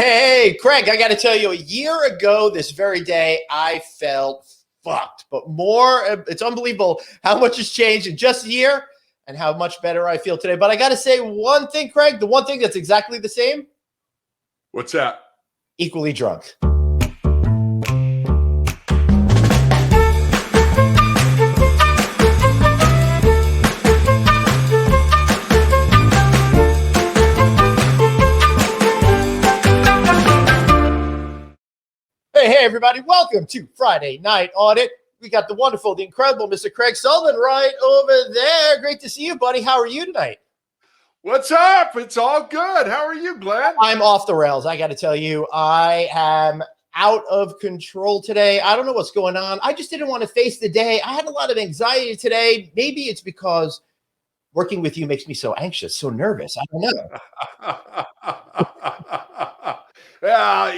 Hey, Craig, I got to tell you, a year ago this very day, I felt fucked. But more, it's unbelievable how much has changed in just a year and how much better I feel today. But I got to say one thing, Craig, the one thing that's exactly the same. What's that? Equally drunk. Hey, everybody. Welcome to Friday Night Audit. We got the wonderful, the incredible Mr. Craig Sullivan right over there. Great to see you, buddy. How are you tonight? What's up? It's all good. How are you, Glenn? I'm off the rails. I got to tell you, I am out of control today. I don't know what's going on. I just didn't want to face the day. I had a lot of anxiety today. Maybe it's because working with you makes me so anxious, so nervous. I don't know. Yeah,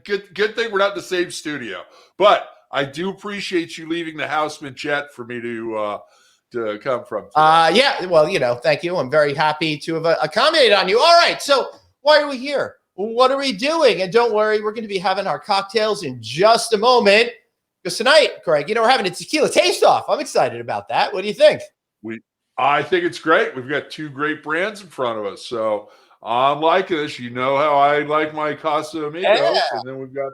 good thing we're not in the same studio. But I do appreciate you leaving the Haussman jet for me to come from. Yeah, well, thank you. I'm very happy to have accommodated on you. All right, so why are we here? What are we doing? And don't worry, we're going to be having our cocktails in just a moment. Because tonight, Craig, we're having a tequila taste-off. I'm excited about that. What do you think? I think it's great. We've got two great brands in front of us, so I'm liking this. You know how I like my Casa Amigos, and then we've got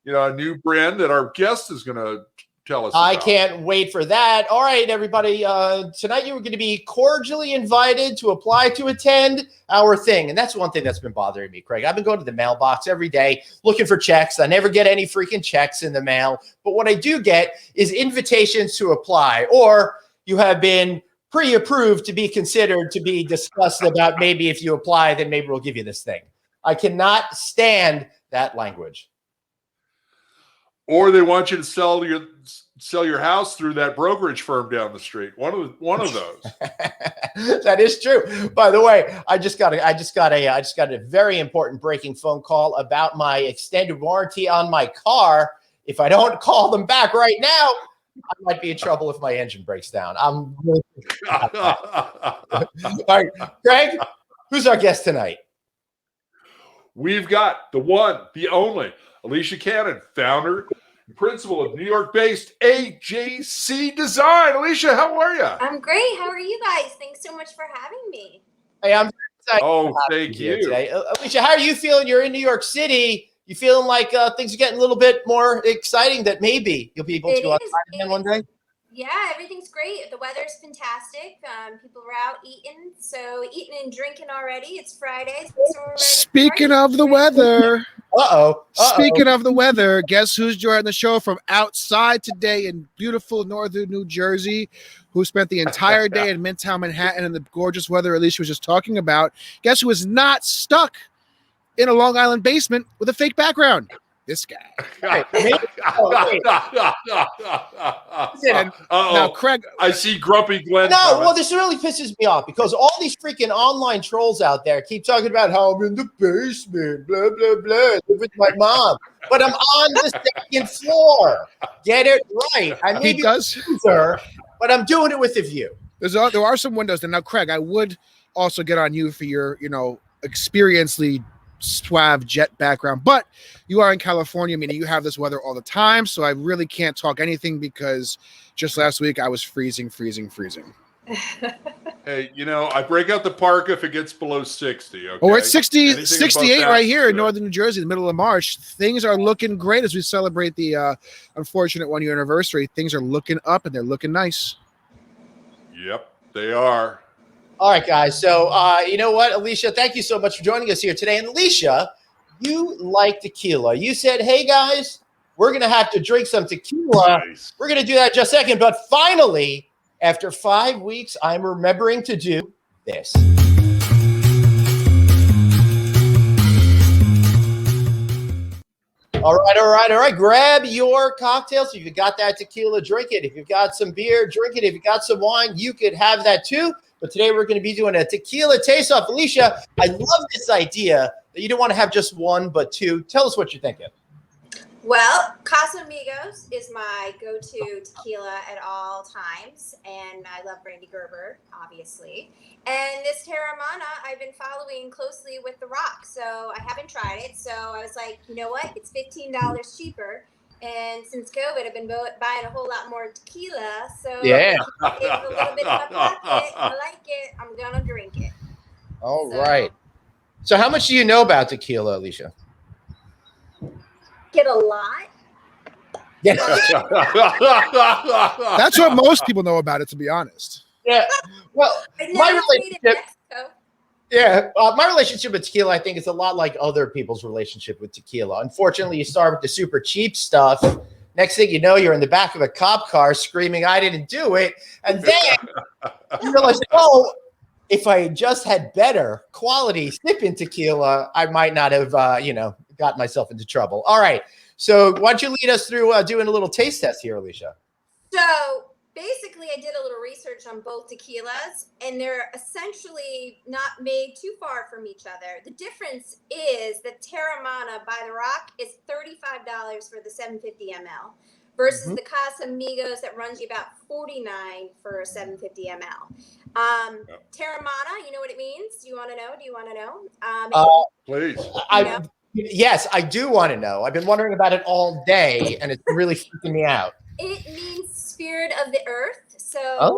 a new brand that our guest is going to tell us about. I can't wait for that. All right, everybody. Tonight you are going to be cordially invited to apply to attend our thing, and that's one thing that's been bothering me, Craig. I've been going to the mailbox every day looking for checks. I never get any freaking checks in the mail, but what I do get is invitations to apply, or you have been pre-approved to be considered to be discussed about maybe if you apply, then maybe we'll give you this thing. I cannot stand that language. Or they want you to sell your house through that brokerage firm down the street. One of those. That is true. By the way, I just got a very important breaking phone call about my extended warranty on my car. If I don't call them back right now, I might be in trouble if my engine breaks down. I'm really all right, Greg, who's our guest tonight? We've got the one, the only, Alicia Cannon, founder and principal of New York-based AJC Design. Alicia, how are you? I'm great. How are you guys? Thanks so much for having me. Hey, I'm excited. Oh, thank you. Today. Alicia, how are you feeling? You're in New York City. You feeling like things are getting a little bit more exciting that maybe you'll be able to go outside again one day? Yeah, everything's great. The weather's fantastic. People are out eating and drinking already. It's Friday. So Speaking of the weather. Uh-oh. Speaking of the weather, guess who's joining the show from outside today in beautiful northern New Jersey, who spent the entire day in Midtown Manhattan in the gorgeous weather Alicia was just talking about. Guess who is not stuck in a Long Island basement with a fake background? This guy. Now, Craig, I see grumpy Glenn. No, well, this really pisses me off because all these freaking online trolls out there keep talking about how I'm in the basement, blah, blah, blah, live with my mom. But I'm on the second floor. Get it right. I may be a loser, but I'm doing it with a view. There are some windows. And now, Craig, I would also get on you for your, experiencedly suave jet background, but you are in California, meaning you have this weather all the time, so I really can't talk anything because just last week I was freezing. Hey, I break out the parka if it gets below 60. Okay? Oh, it's 68 right here in northern New Jersey in the middle of March. Things are looking great as we celebrate the unfortunate 1-year anniversary. Things are looking up and they're looking nice. Yep, they are. All right, guys. So, you know what, Alicia? Thank you so much for joining us here today. And Alicia, you like tequila. You said, hey, guys, we're going to have to drink some tequila. Nice. We're going to do that in just a second. But finally, after 5 weeks, I'm remembering to do this. All right. Grab your cocktails. If you've got that tequila, drink it. If you've got some beer, drink it. If you've got some wine, you could have that too. But today we're going to be doing a tequila taste-off. Alicia, I love this idea that you don't want to have just one, but two. Tell us what you're thinking. Well, Casamigos is my go-to tequila at all times, and I love Randy Gerber, obviously. And this Terramana, I've been following closely with The Rock, so I haven't tried it. So I was like, you know what? It's $15 cheaper, and since COVID, I've been buying a whole lot more tequila. So Yeah. it's a little bit in my pocket. I like it. I'm gonna drink it. All right. So how much do you know about tequila, Alicia? Get a lot. Yeah. That's what most people know about it, to be honest. Yeah. Well, my relationship with tequila, I think, is a lot like other people's relationship with tequila. Unfortunately, you start with the super cheap stuff. Next thing you know, you're in the back of a cop car screaming, "I didn't do it," and then you realize, oh, if I just had better quality sipping tequila, I might not have, got myself into trouble. All right. So why don't you lead us through doing a little taste test here, Alicia? So basically, I did a little research on both tequilas, and they're essentially not made too far from each other. The difference is the Terramana by The Rock is $35 for the 750 ml versus the Casamigos that runs you about $49 for a 750 ml. Terramana, you know what it means? Do you want to know? Please. Yes, I do want to know. I've been wondering about it all day, and it's really freaking me out. It means spirit of the earth. So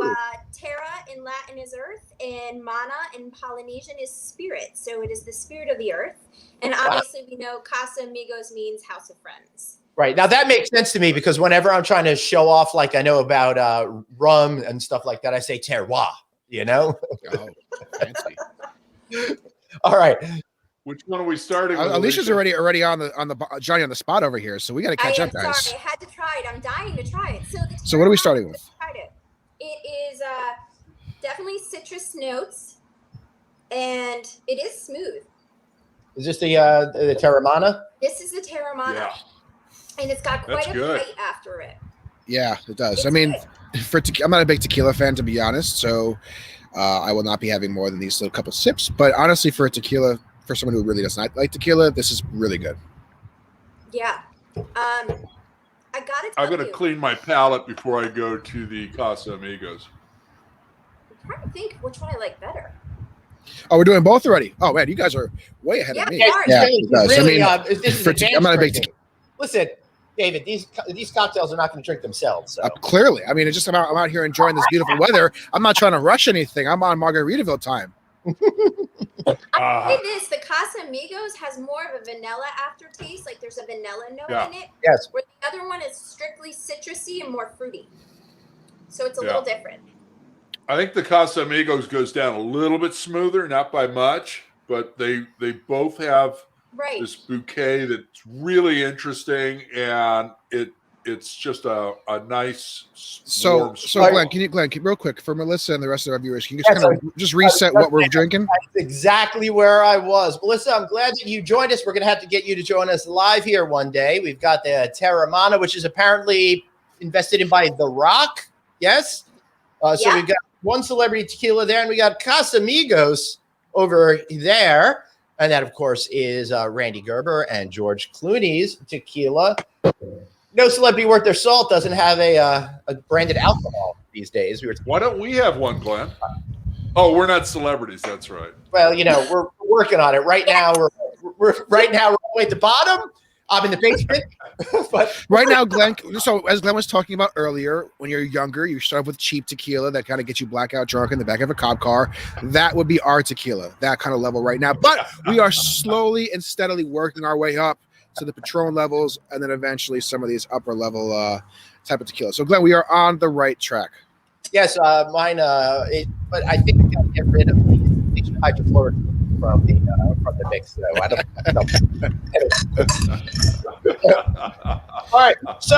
terra in Latin is earth, and mana in Polynesian is spirit. So it is the spirit of the earth. And obviously we know Casamigos means house of friends. Right. Now that makes sense to me because whenever I'm trying to show off, like I know about rum and stuff like that, I say terroir, Oh, fancy. All right. Which one are we starting with? Alicia's already on the Johnny on the spot over here, so we got to catch up, guys. Sorry, I had to try it. I'm dying to try it. So what are we starting with? It is definitely citrus notes, and it is smooth. Is this the Terramana? This is the Terramana, and it's got quite a bite after it. Yeah, it does. I'm not a big tequila fan, to be honest, so I will not be having more than these little couple sips. But honestly, for a tequila. For someone who really does not like tequila, this is really good. Yeah. I got it. I'm going to clean my palate before I go to the Casamigos. I'm trying to think which one I like better. Oh, we're doing both already. Oh man, you guys are way ahead of me. Yeah, it does. Really, I'm not a big tequila. Listen, David, these cocktails are not going to drink themselves. So. Clearly, I mean, it's just I'm out here enjoying this beautiful weather. I'm not trying to rush anything. I'm on Margaritaville time. I'll say this: the Casamigos has more of a vanilla aftertaste. Like there's a vanilla note in it. Yes. Where the other one is strictly citrusy and more fruity. So it's a little different. I think the Casamigos goes down a little bit smoother, not by much, but they both have this bouquet that's really interesting, and it's just a nice. So Glenn, real quick for Melissa and the rest of our viewers, can you just reset what we're drinking? That's exactly where I was. Melissa, I'm glad that you joined us. We're going to have to get you to join us live here one day. We've got the Terramana, which is apparently invested in by The Rock. Yes. So we've got one celebrity tequila there, and we got Casamigos over there. And that, of course, is Randy Gerber and George Clooney's tequila. No celebrity worth their salt doesn't have a branded alcohol these days. Why don't we have one, Glenn? Oh, we're not celebrities. That's right. Well, we're working on it right now. We're way at the bottom. I'm in the basement. But right now, Glenn. So as Glenn was talking about earlier, when you're younger, you start with cheap tequila that kind of gets you blackout drunk in the back of a cop car. That would be our tequila, that kind of level right now. But we are slowly and steadily working our way up to the Patron levels, and then eventually some of these upper level type of tequila. So, Glenn, we are on the right track. Yes, mine. But I think we got to get rid of the hydrochloric from the mix. So I don't. All right. So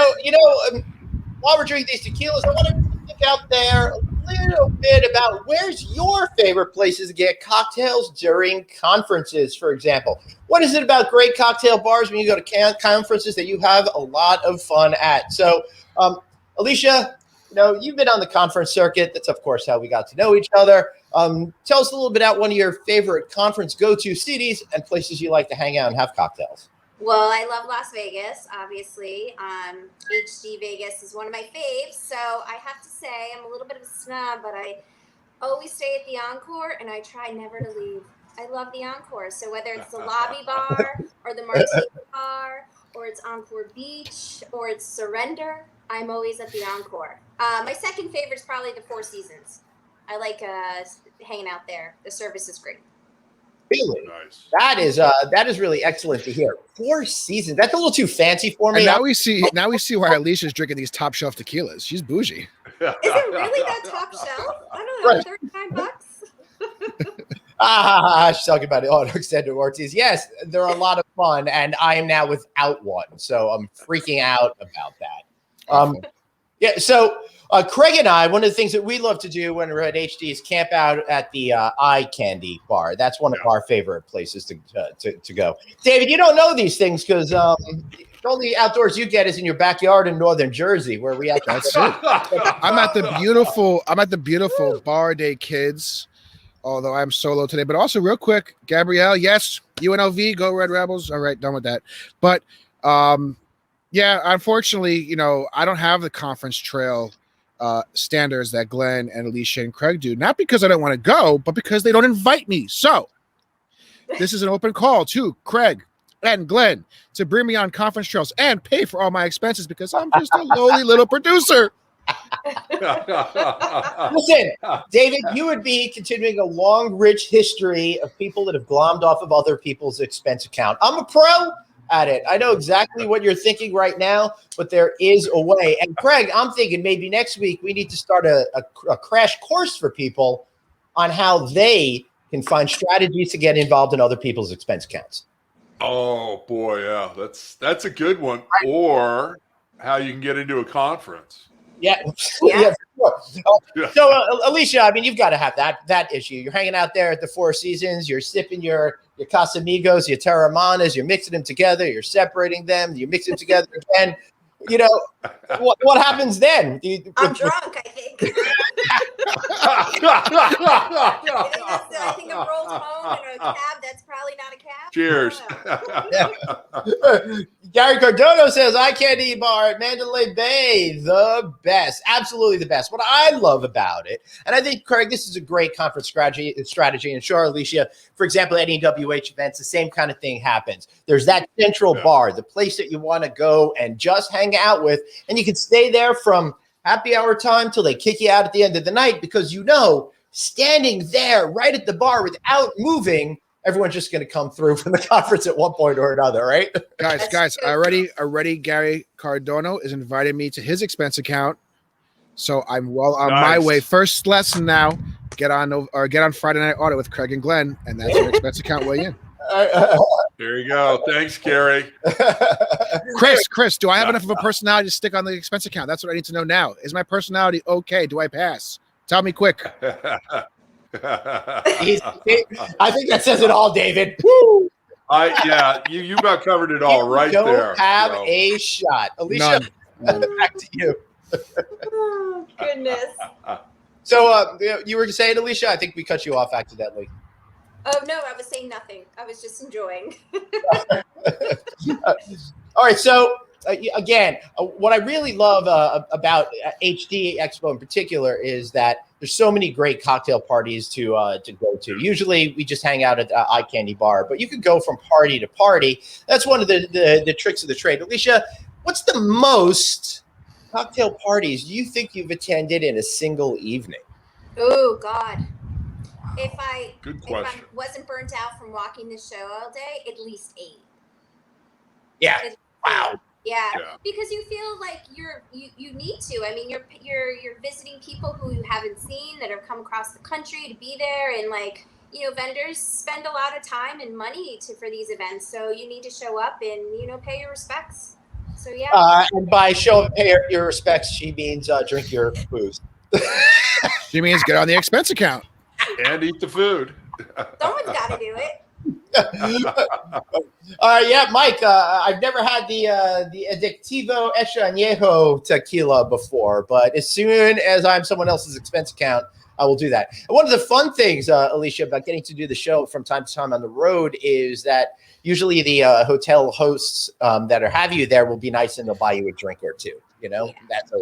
while we're drinking these tequilas, I want to think out there a little bit about where's your favorite places to get cocktails during conferences, for example. What is it about great cocktail bars when you go to conferences that you have a lot of fun at? So, Alicia, you've been on the conference circuit. That's, of course, how we got to know each other. Tell us a little bit about one of your favorite conference go-to cities and places you like to hang out and have cocktails. Well, I love Las Vegas, obviously. HD Vegas is one of my faves. So I have to say, I'm a little bit of a snob, but I always stay at the Encore, and I try never to leave. I love the Encore. So whether it's the lobby bar or the martini bar, or it's Encore Beach, or it's Surrender, I'm always at the Encore. My second favorite is probably the Four Seasons. I like hanging out there. The service is great. Really? Nice. That is really excellent to hear. 4 Seasons. That's a little too fancy for me. And now we see why Alicia's drinking these top shelf tequilas. She's bougie. Is it really that top shelf? I don't know, $35. She's talking about it. Oh, extended Ortiz. Yes, they're a lot of fun, and I am now without one, so I'm freaking out about that. Yeah, so Craig and I, one of the things that we love to do when we're at HD is camp out at the Eye Candy Bar. That's one of our favorite places to go. David, you don't know these things because the only outdoors you get is in your backyard in northern Jersey, where we have. That's it. I'm at the beautiful Bar Day Kids, although I'm solo today. But also, real quick, Gabrielle, yes, UNLV, go Red Rebels. All right, done with that. But yeah, unfortunately, I don't have the conference trail standards that Glenn and Alicia and Craig do. Not because I don't want to go, but because they don't invite me. So this is an open call to Craig and Glenn to bring me on conference trails and pay for all my expenses because I'm just a lowly little producer. Listen, David, you would be continuing a long, rich history of people that have glommed off of other people's expense account. I'm a pro at it. I know exactly what you're thinking right now, but there is a way. And Craig, I'm thinking maybe next week we need to start a crash course for people on how they can find strategies to get involved in other people's expense accounts. Oh boy, yeah, that's a good one. Or how you can get into a conference. Yeah. For sure. So, Alicia, I mean, you've got to have that issue. You're hanging out there at the Four Seasons. You're sipping your Casamigos, your Terramanas. You're mixing them together. You're separating them. You mix them together again. What happens then? I'm drunk, I think. I think I'm rolled home in a cab. That's probably not a cab. Cheers. Gary Cardono says, Eye Candy Bar at Mandalay Bay, the best. Absolutely the best. What I love about it, and I think, Craig, this is a great conference strategy. And sure, Alicia, for example, at NEWH events, the same kind of thing happens. There's that central bar, the place that you want to go and just hang out with, and you can stay there from happy hour time till they kick you out at the end of the night because standing there right at the bar without moving, everyone's just going to come through from the conference at one point or another, right? Guys, already Gary Cardono is inviting me to his expense account. So I'm well on my way. First lesson now, get on Friday Night Audit with Craig and Glenn, and that's your expense account way in. There you go. Thanks, Gary. Chris, do I have enough of a personality to stick on the expense account? That's what I need to know now. Is my personality okay? Do I pass? Tell me quick. I think that says it all, David. Woo! You about covered it all right there. Don't have a shot. Alicia, back to you. Oh, goodness. So you were saying, Alicia, I think we cut you off accidentally. Oh, no, I was saying nothing. I was just enjoying. All right. So again, what I really love about HD Expo in particular is that there's so many great cocktail parties to go to. Usually we just hang out at Eye Candy Bar, but you could go from party to party. That's one of the tricks of the trade. Alicia, what's the most cocktail parties you think you've attended in a single evening? Oh, God. If I wasn't burnt out from walking the show all day, at least 8. Yeah. Wow. Yeah, because you feel like you need to. I mean, you're visiting people who you haven't seen that have come across the country to be there, and vendors spend a lot of time and money for these events, so you need to show up and pay your respects. So yeah. And by show of pay your respects, she means drink your booze. She means get on the expense account and eat the food. Someone's got to do it. Mike, I've never had the Adictivo Hecho Añejo tequila before, but as soon as I'm someone else's expense account, I will do that. And one of the fun things, Alicia, about getting to do the show from time to time on the road is that usually the hotel hosts that have you there will be nice and they'll buy you a drink or two. You know, Yeah. That's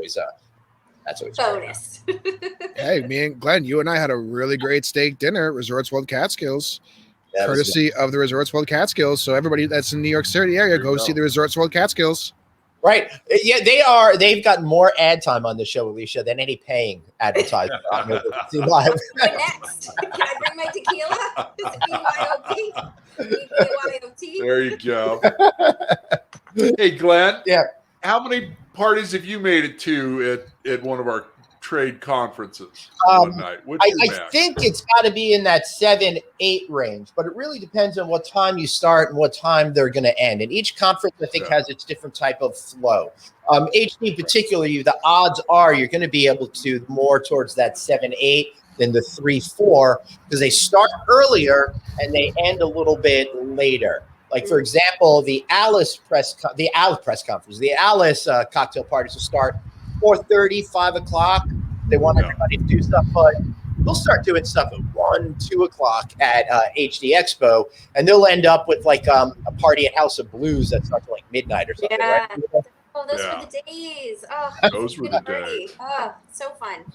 always bonus. Hey, me and Glenn, you and I had a really great steak dinner at Resorts World Catskills, courtesy of the Resorts World Catskills. So everybody that's in New York City area, go see the Resorts World Catskills. Right. Yeah, they've got more ad time on the show, Alicia, than any paying advertisement on No Vacancy Live. What next? Can I bring my tequila? Is it BYOT? There you go. Hey, Glenn. Yeah. How many parties have you made it to at one of our trade conferences one night? I think it's got to be in that 7-8 range, but it really depends on what time you start and what time they're going to end. And each conference, I think, has its different type of flow. HD particularly, the odds are you're going to be able to more towards that 7-8 than the 3-4 because they start earlier and they end a little bit later. Like, for example, the Alice conference, the Alice cocktail parties will start 4:30, 5 o'clock. They want everybody to do stuff, but they'll start doing stuff at 1, 2 o'clock at HD Expo, and they'll end up with like a party at House of Blues that starts at like midnight or something, right? Oh, those were the days. Oh, those were the days. Oh, so fun.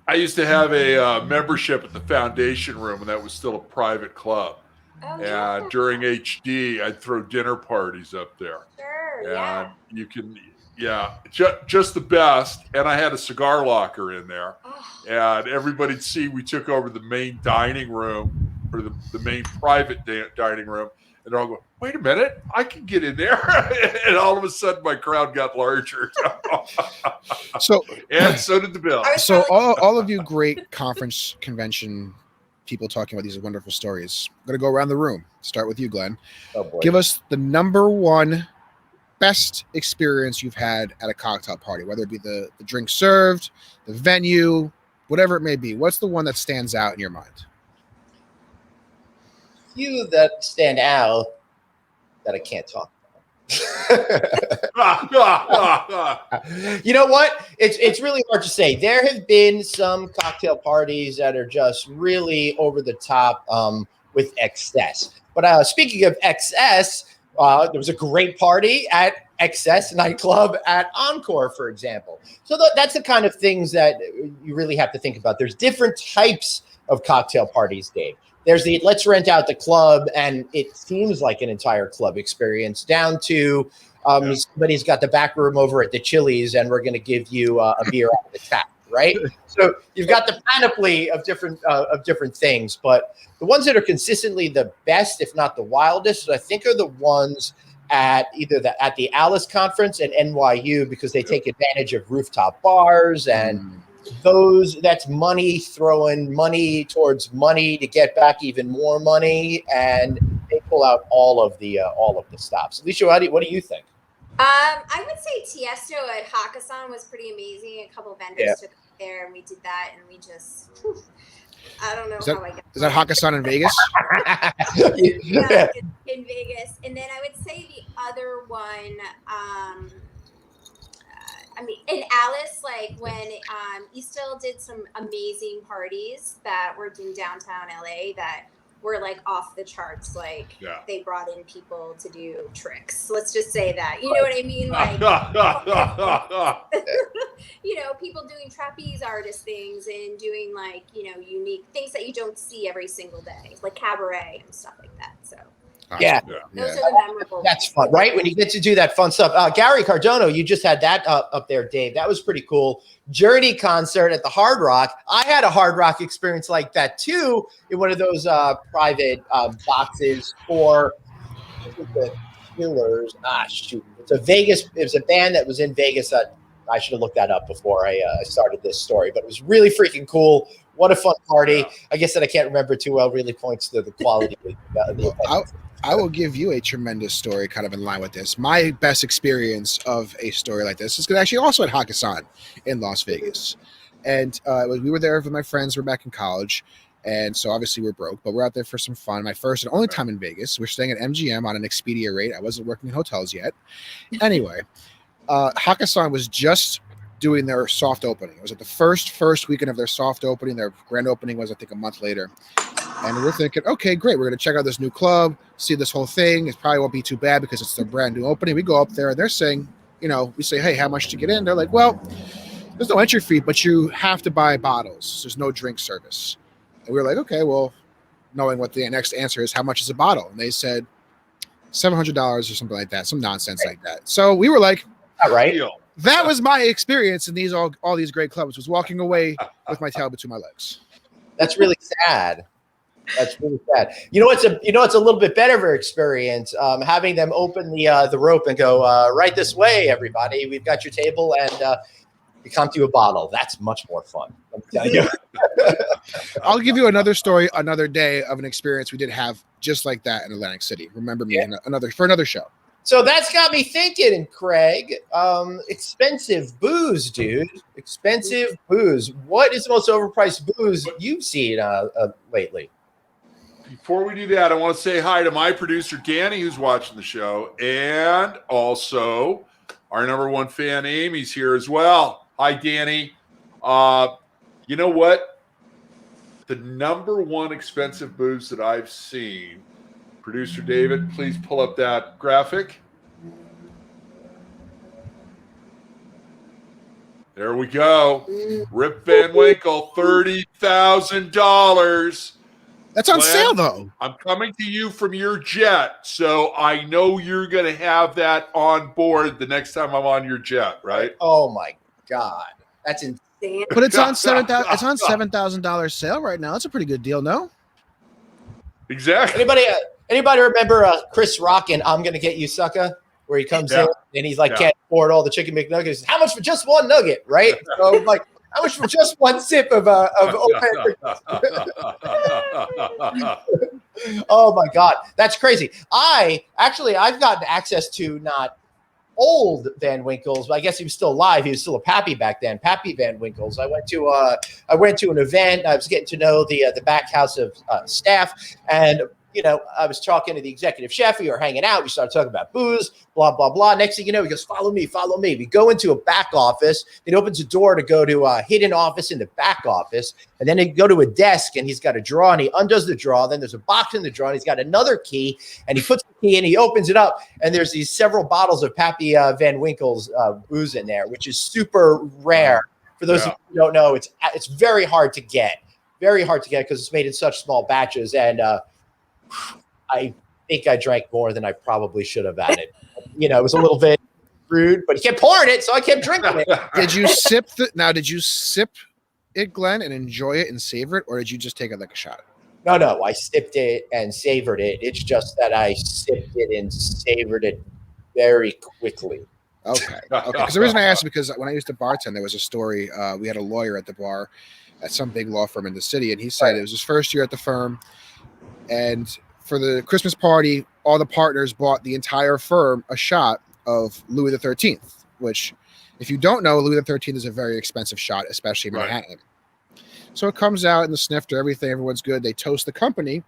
I used to have a membership at the Foundation Room, and that was still a private club. Oh, And during HD, I'd throw dinner parties up there. Sure, and you can, just the best. And I had a cigar locker in there. And everybody'd see we took over the main dining room or the main private dining room. And they're all going, wait a minute, I can get in there. And all of a sudden, my crowd got larger. And so did the bill. So all of you great conference convention people talking about these wonderful stories. I'm going to go around the room. Start with you, Glenn. Oh, boy. Give us the number one best experience you've had at a cocktail party, whether it be the drink served, the venue, whatever it may be. What's the one that stands out in your mind? Few that stand out that I can't talk You know what? It's really hard to say. There have been some cocktail parties that are just really over the top with excess. But speaking of excess, there was a great party at Excess nightclub at Encore, for example. So that's the kind of things that you really have to think about. There's different types of cocktail parties, Dave. There's the let's rent out the club, and it seems like an entire club experience, down to somebody's got the back room over at the Chili's, and we're going to give you a beer out of the tap, right? So you've got the panoply of different things, but the ones that are consistently the best, if not the wildest, I think are the ones at either at the Alice conference and NYU, because they take advantage of rooftop bars and that's money, throwing money towards money to get back even more money, and they pull out all of the stops. Alicia, what do you think? I would say Tiesto at Haussman was pretty amazing. A couple of vendors took it there, and we did that, and we just I don't know how I got. Is that Haussman in Vegas? Yeah, in Vegas. And then I would say the other one, in Alice, like when Eastil did some amazing parties that were in downtown LA that were like off the charts. Like they brought in people to do tricks. Let's just say that. You know what I mean? Like, people doing trapeze artist things and doing like, unique things that you don't see every single day, like cabaret and stuff like that. So. Those are the memorable. That's fun, right? When you get to do that fun stuff. Gary Cardone, you just had that up there, Dave. That was pretty cool. Journey concert at the Hard Rock. I had a Hard Rock experience like that too, in one of those private boxes for the Killers. It's a Vegas. It was a band that was in Vegas. I should have looked that up before I started this story, but it was really freaking cool. What a fun party. I guess that I can't remember too well really points to the quality of the event. I will give you a tremendous story kind of in line with this. My best experience of a story like this is actually also at Haussman in Las Vegas. And we were there with my friends. We're back in college. And so obviously we're broke, but we're out there for some fun. My first and only time in Vegas. We're staying at MGM on an Expedia rate. I wasn't working in hotels yet. Anyway, Haussman was just doing their soft opening. It was at the first weekend of their soft opening. Their grand opening was, I think, a month later. And we're thinking, okay, great. We're going to check out this new club, see this whole thing. It probably won't be too bad because it's their brand new opening. We go up there and they're saying, we say, hey, how much to get in? They're like, well, there's no entry fee, but you have to buy bottles. There's no drink service. And we were like, okay, well, knowing what the next answer is, how much is a bottle? And they said $700 or something like that, some nonsense like that. So we were like, all right. That was my experience in all these great clubs, was walking away with my tail between my legs. That's really sad. That's really sad. It's a little bit better of an experience, having them open the rope and go right this way, everybody. We've got your table, and we come to you a bottle. That's much more fun. Let me tell you. I'll give you another story another day of an experience we did have just like that in Atlantic City. Remember me for another show. So that's got me thinking, Craig. Expensive booze, dude. Expensive booze. What is the most overpriced booze you've seen lately? Before we do that, I want to say hi to my producer, Danny, who's watching the show. And also our number one fan, Amy's here as well. Hi, Danny. You know what? The number one expensive booze that I've seen, producer David, please pull up that graphic. There we go. Rip Van Winkle, $30,000. That's on sale, though. I'm coming to you from your jet, so I know you're going to have that on board the next time I'm on your jet, right? Oh my God, that's insane. But it's on $7,000 sale right now. That's a pretty good deal, no? Exactly. Anybody remember Chris Rock and "I'm Gonna Get You, Sucker"? Where he comes in and he's like, can't afford all the chicken McNuggets. How much for just one nugget, right? So like, how much for just one sip of Oh my God, that's crazy. I've gotten access to not old Van Winkles, but I guess he was still alive. He was still a Pappy back then. Pappy Van Winkles. I went to an event. I was getting to know the back house of staff, and I was talking to the executive chef. We were hanging out. We started talking about booze, blah, blah, blah. Next thing you know, he goes, follow me, follow me. We go into a back office. It opens a door to go to a hidden office in the back office. And then they go to a desk, and he's got a drawer, and he undoes the drawer. Then there's a box in the drawer, and he's got another key, and he puts the key in, he opens it up, and there's these several bottles of Pappy Van Winkle's booze in there, which is super rare. For those of you who don't know, it's very hard to get. Very hard to get because it's made in such small batches. And I think I drank more than I probably should have at it. It was a little bit rude, but he kept pouring it, so I kept drinking it. Did you sip it, Glenn, and enjoy it and savor it, or did you just take it like a shot? No, I sipped it and savored it. It's just that I sipped it and savored it very quickly. Okay. Because the reason I asked is because when I used to bartend, there was a story. We had a lawyer at the bar at some big law firm in the city, and he said it was his first year at the firm, and for the Christmas party, all the partners bought the entire firm a shot of Louis XIII, which, if you don't know, Louis XIII is a very expensive shot, especially in Manhattan. So it comes out in the snifter, everything, everyone's good. They toast the company.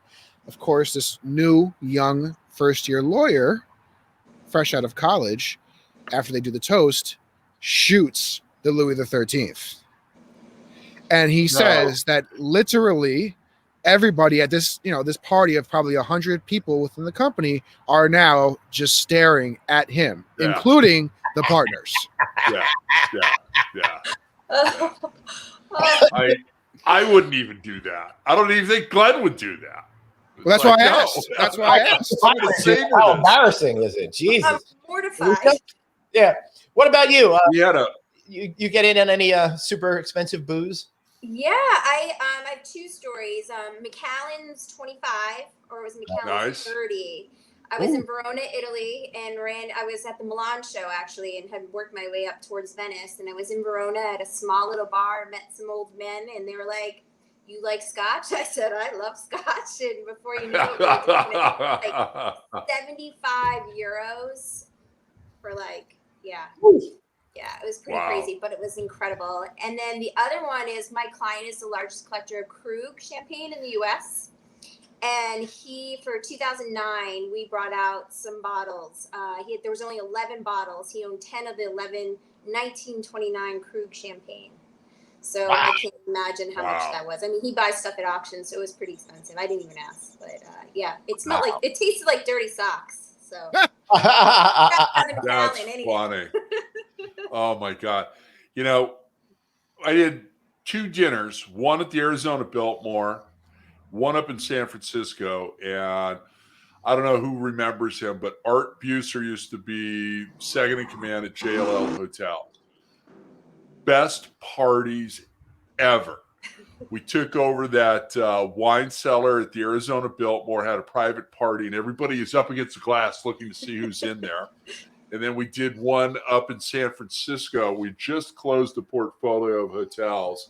Of course, this new, young, first-year lawyer, fresh out of college, after they do the toast, shoots the Louis XIII. And he says that literally everybody at this party of probably 100 people within the company are now just staring at him, including the partners. I wouldn't even do that. I don't even think Glenn would do that. Well, that's why I asked. That's why I asked. How embarrassing is it? Jesus. I'm mortified. Yeah. What about you? You get in on any super expensive booze? Yeah, I have two stories. McAllen's 25, or it was McAllen's 30. I was in Verona, Italy, and I was at the Milan show, actually, and had worked my way up towards Venice. And I was in Verona at a small little bar, met some old men, and they were like, you like scotch? I said, I love scotch. And before you know it, we were like 75 euros for it was pretty crazy, but it was incredible. And then the other one is my client is the largest collector of Krug champagne in the U.S. And for 2009, we brought out some bottles. There was only 11 bottles. He owned 10 of the 11 1929 Krug champagne. So Wow. I can't imagine how much that was. I mean, he buys stuff at auctions, so it was pretty expensive. I didn't even ask, but yeah, it smelled like, it tasted like dirty socks. So That's funny. Oh my God. You know, I did 2 dinners, one at the Arizona Biltmore, one up in San Francisco. And I don't know who remembers him, but Art Buser used to be second in command at JLL Hotel. Best parties ever. We took over that wine cellar at the Arizona Biltmore, had a private party, and everybody is up against the glass looking to see who's in there. And then we did one up in San Francisco. We just closed the portfolio of hotels,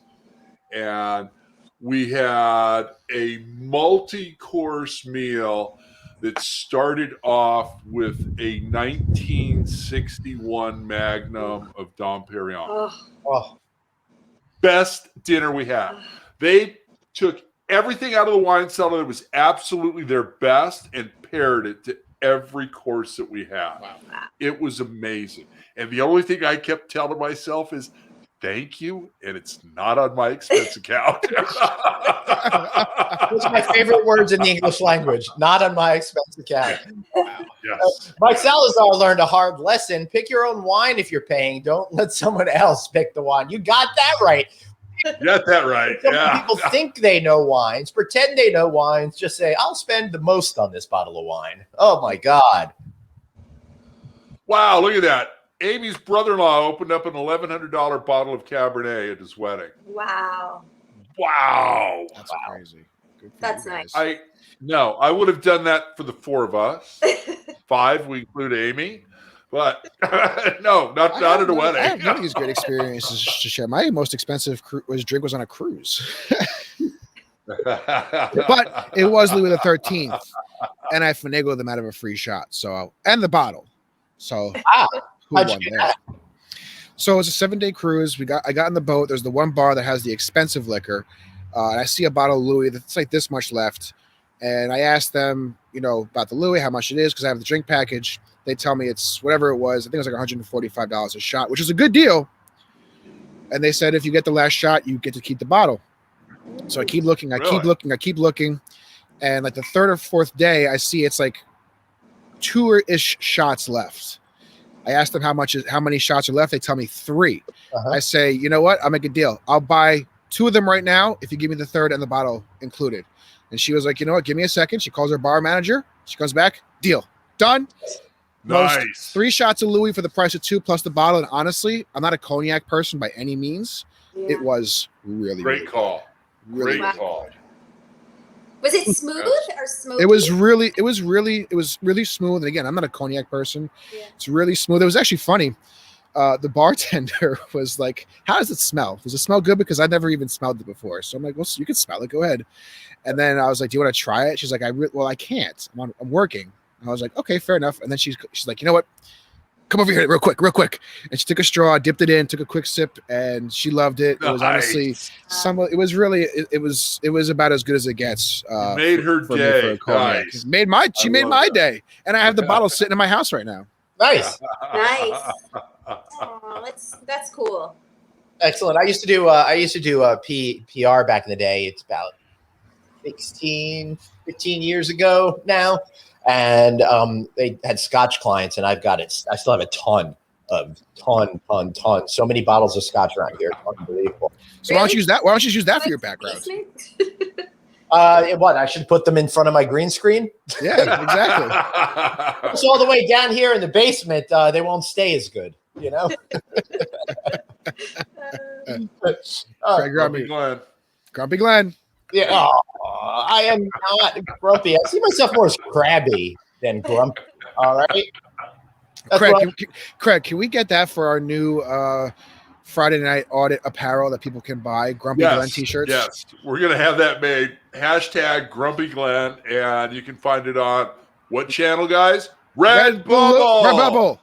and we had a multi-course meal that started off with a 1961 Magnum of Dom Perignon. Oh. Best dinner we had. They took everything out of the wine cellar that was absolutely their best and paired it to every course that we had. Wow. It was amazing. And the only thing I kept telling myself is, thank you, and it's not on my expense account. Those are my favorite words in the English language. Not on my expense account. Wow. Yes. Mike Salazar learned a hard lesson. Pick your own wine if you're paying. Don't let someone else pick the wine. You got that right. You got that right. Some people think they know wines, pretend they know wines, just say, I'll spend the most on this bottle of wine. Oh, my God. Wow, look at that. Amy's brother-in-law opened up an $1,100 bottle of Cabernet at his wedding. Wow. Wow. That's crazy. Good for That's you guys. nice. I would have done that for the 4 of us. 5, we include Amy. But no, not at a wedding. I have none of these great experiences to share. My most expensive drink was on a cruise. But it was Louis the 13th, and I finagled them out of a free shot. So, and the bottle. So who won there? So it was a 7-day cruise. I got on the boat. There's the one bar that has the expensive liquor. And I see a bottle of Louis that's like this much left. And I asked them, about the Louis, how much it is, because I have the drink package. They tell me it's whatever it was. I think it was like $145 a shot, which is a good deal. And they said, if you get the last shot, you get to keep the bottle. So I keep looking, I keep looking. And like the 3rd or 4th day, I see it's like 2-ish shots left. I asked them how many shots are left. They tell me 3. I say, you know what? I'll make a deal. I'll buy 2 of them right now if you give me the 3rd and the bottle included. And she was like, you know what? Give me a second. She calls her bar manager. She comes back. Deal. Done. Nice. 3 shots of Louis for the price of 2 plus the bottle. And honestly, I'm not a cognac person by any means. Yeah. It was really great call. Really great call. Was it smooth or smoky? It was really smooth. And again, I'm not a cognac person. Yeah. It's really smooth. It was actually funny. The bartender was like, how does it smell? Does it smell good? Because I'd never even smelled it before. So I'm like, well, you can smell it. Go ahead. And then I was like, do you want to try it? She's like, well, I can't. I'm working. And I was like, okay, fair enough. And then she's like, you know what? Come over here real quick. And she took a straw, dipped it in, took a quick sip, and she loved it. It was honestly it was about as good as it gets. Made her day. Nice. She made my day. And I have the bottle sitting in my house right now. Nice. Oh, that's cool. Excellent. I used to do PR back in the day. It's about 15 years ago now. And they had Scotch clients, and I've got it. I still have a ton. So many bottles of Scotch around here. It's unbelievable. So why don't you use that? Why don't you use that for your background? What? I should put them in front of my green screen? Yeah, exactly. So all the way down here in the basement, they won't stay as good, Grumpy Glenn. Yeah, I am not grumpy. I see myself more as crabby than grumpy. All right. Craig, can we get that for our new Friday night audit apparel that people can buy? Grumpy Glenn t-shirts. Yes, we're gonna have that made. #, Grumpy Glenn, and you can find it on what channel, guys? Redbubble.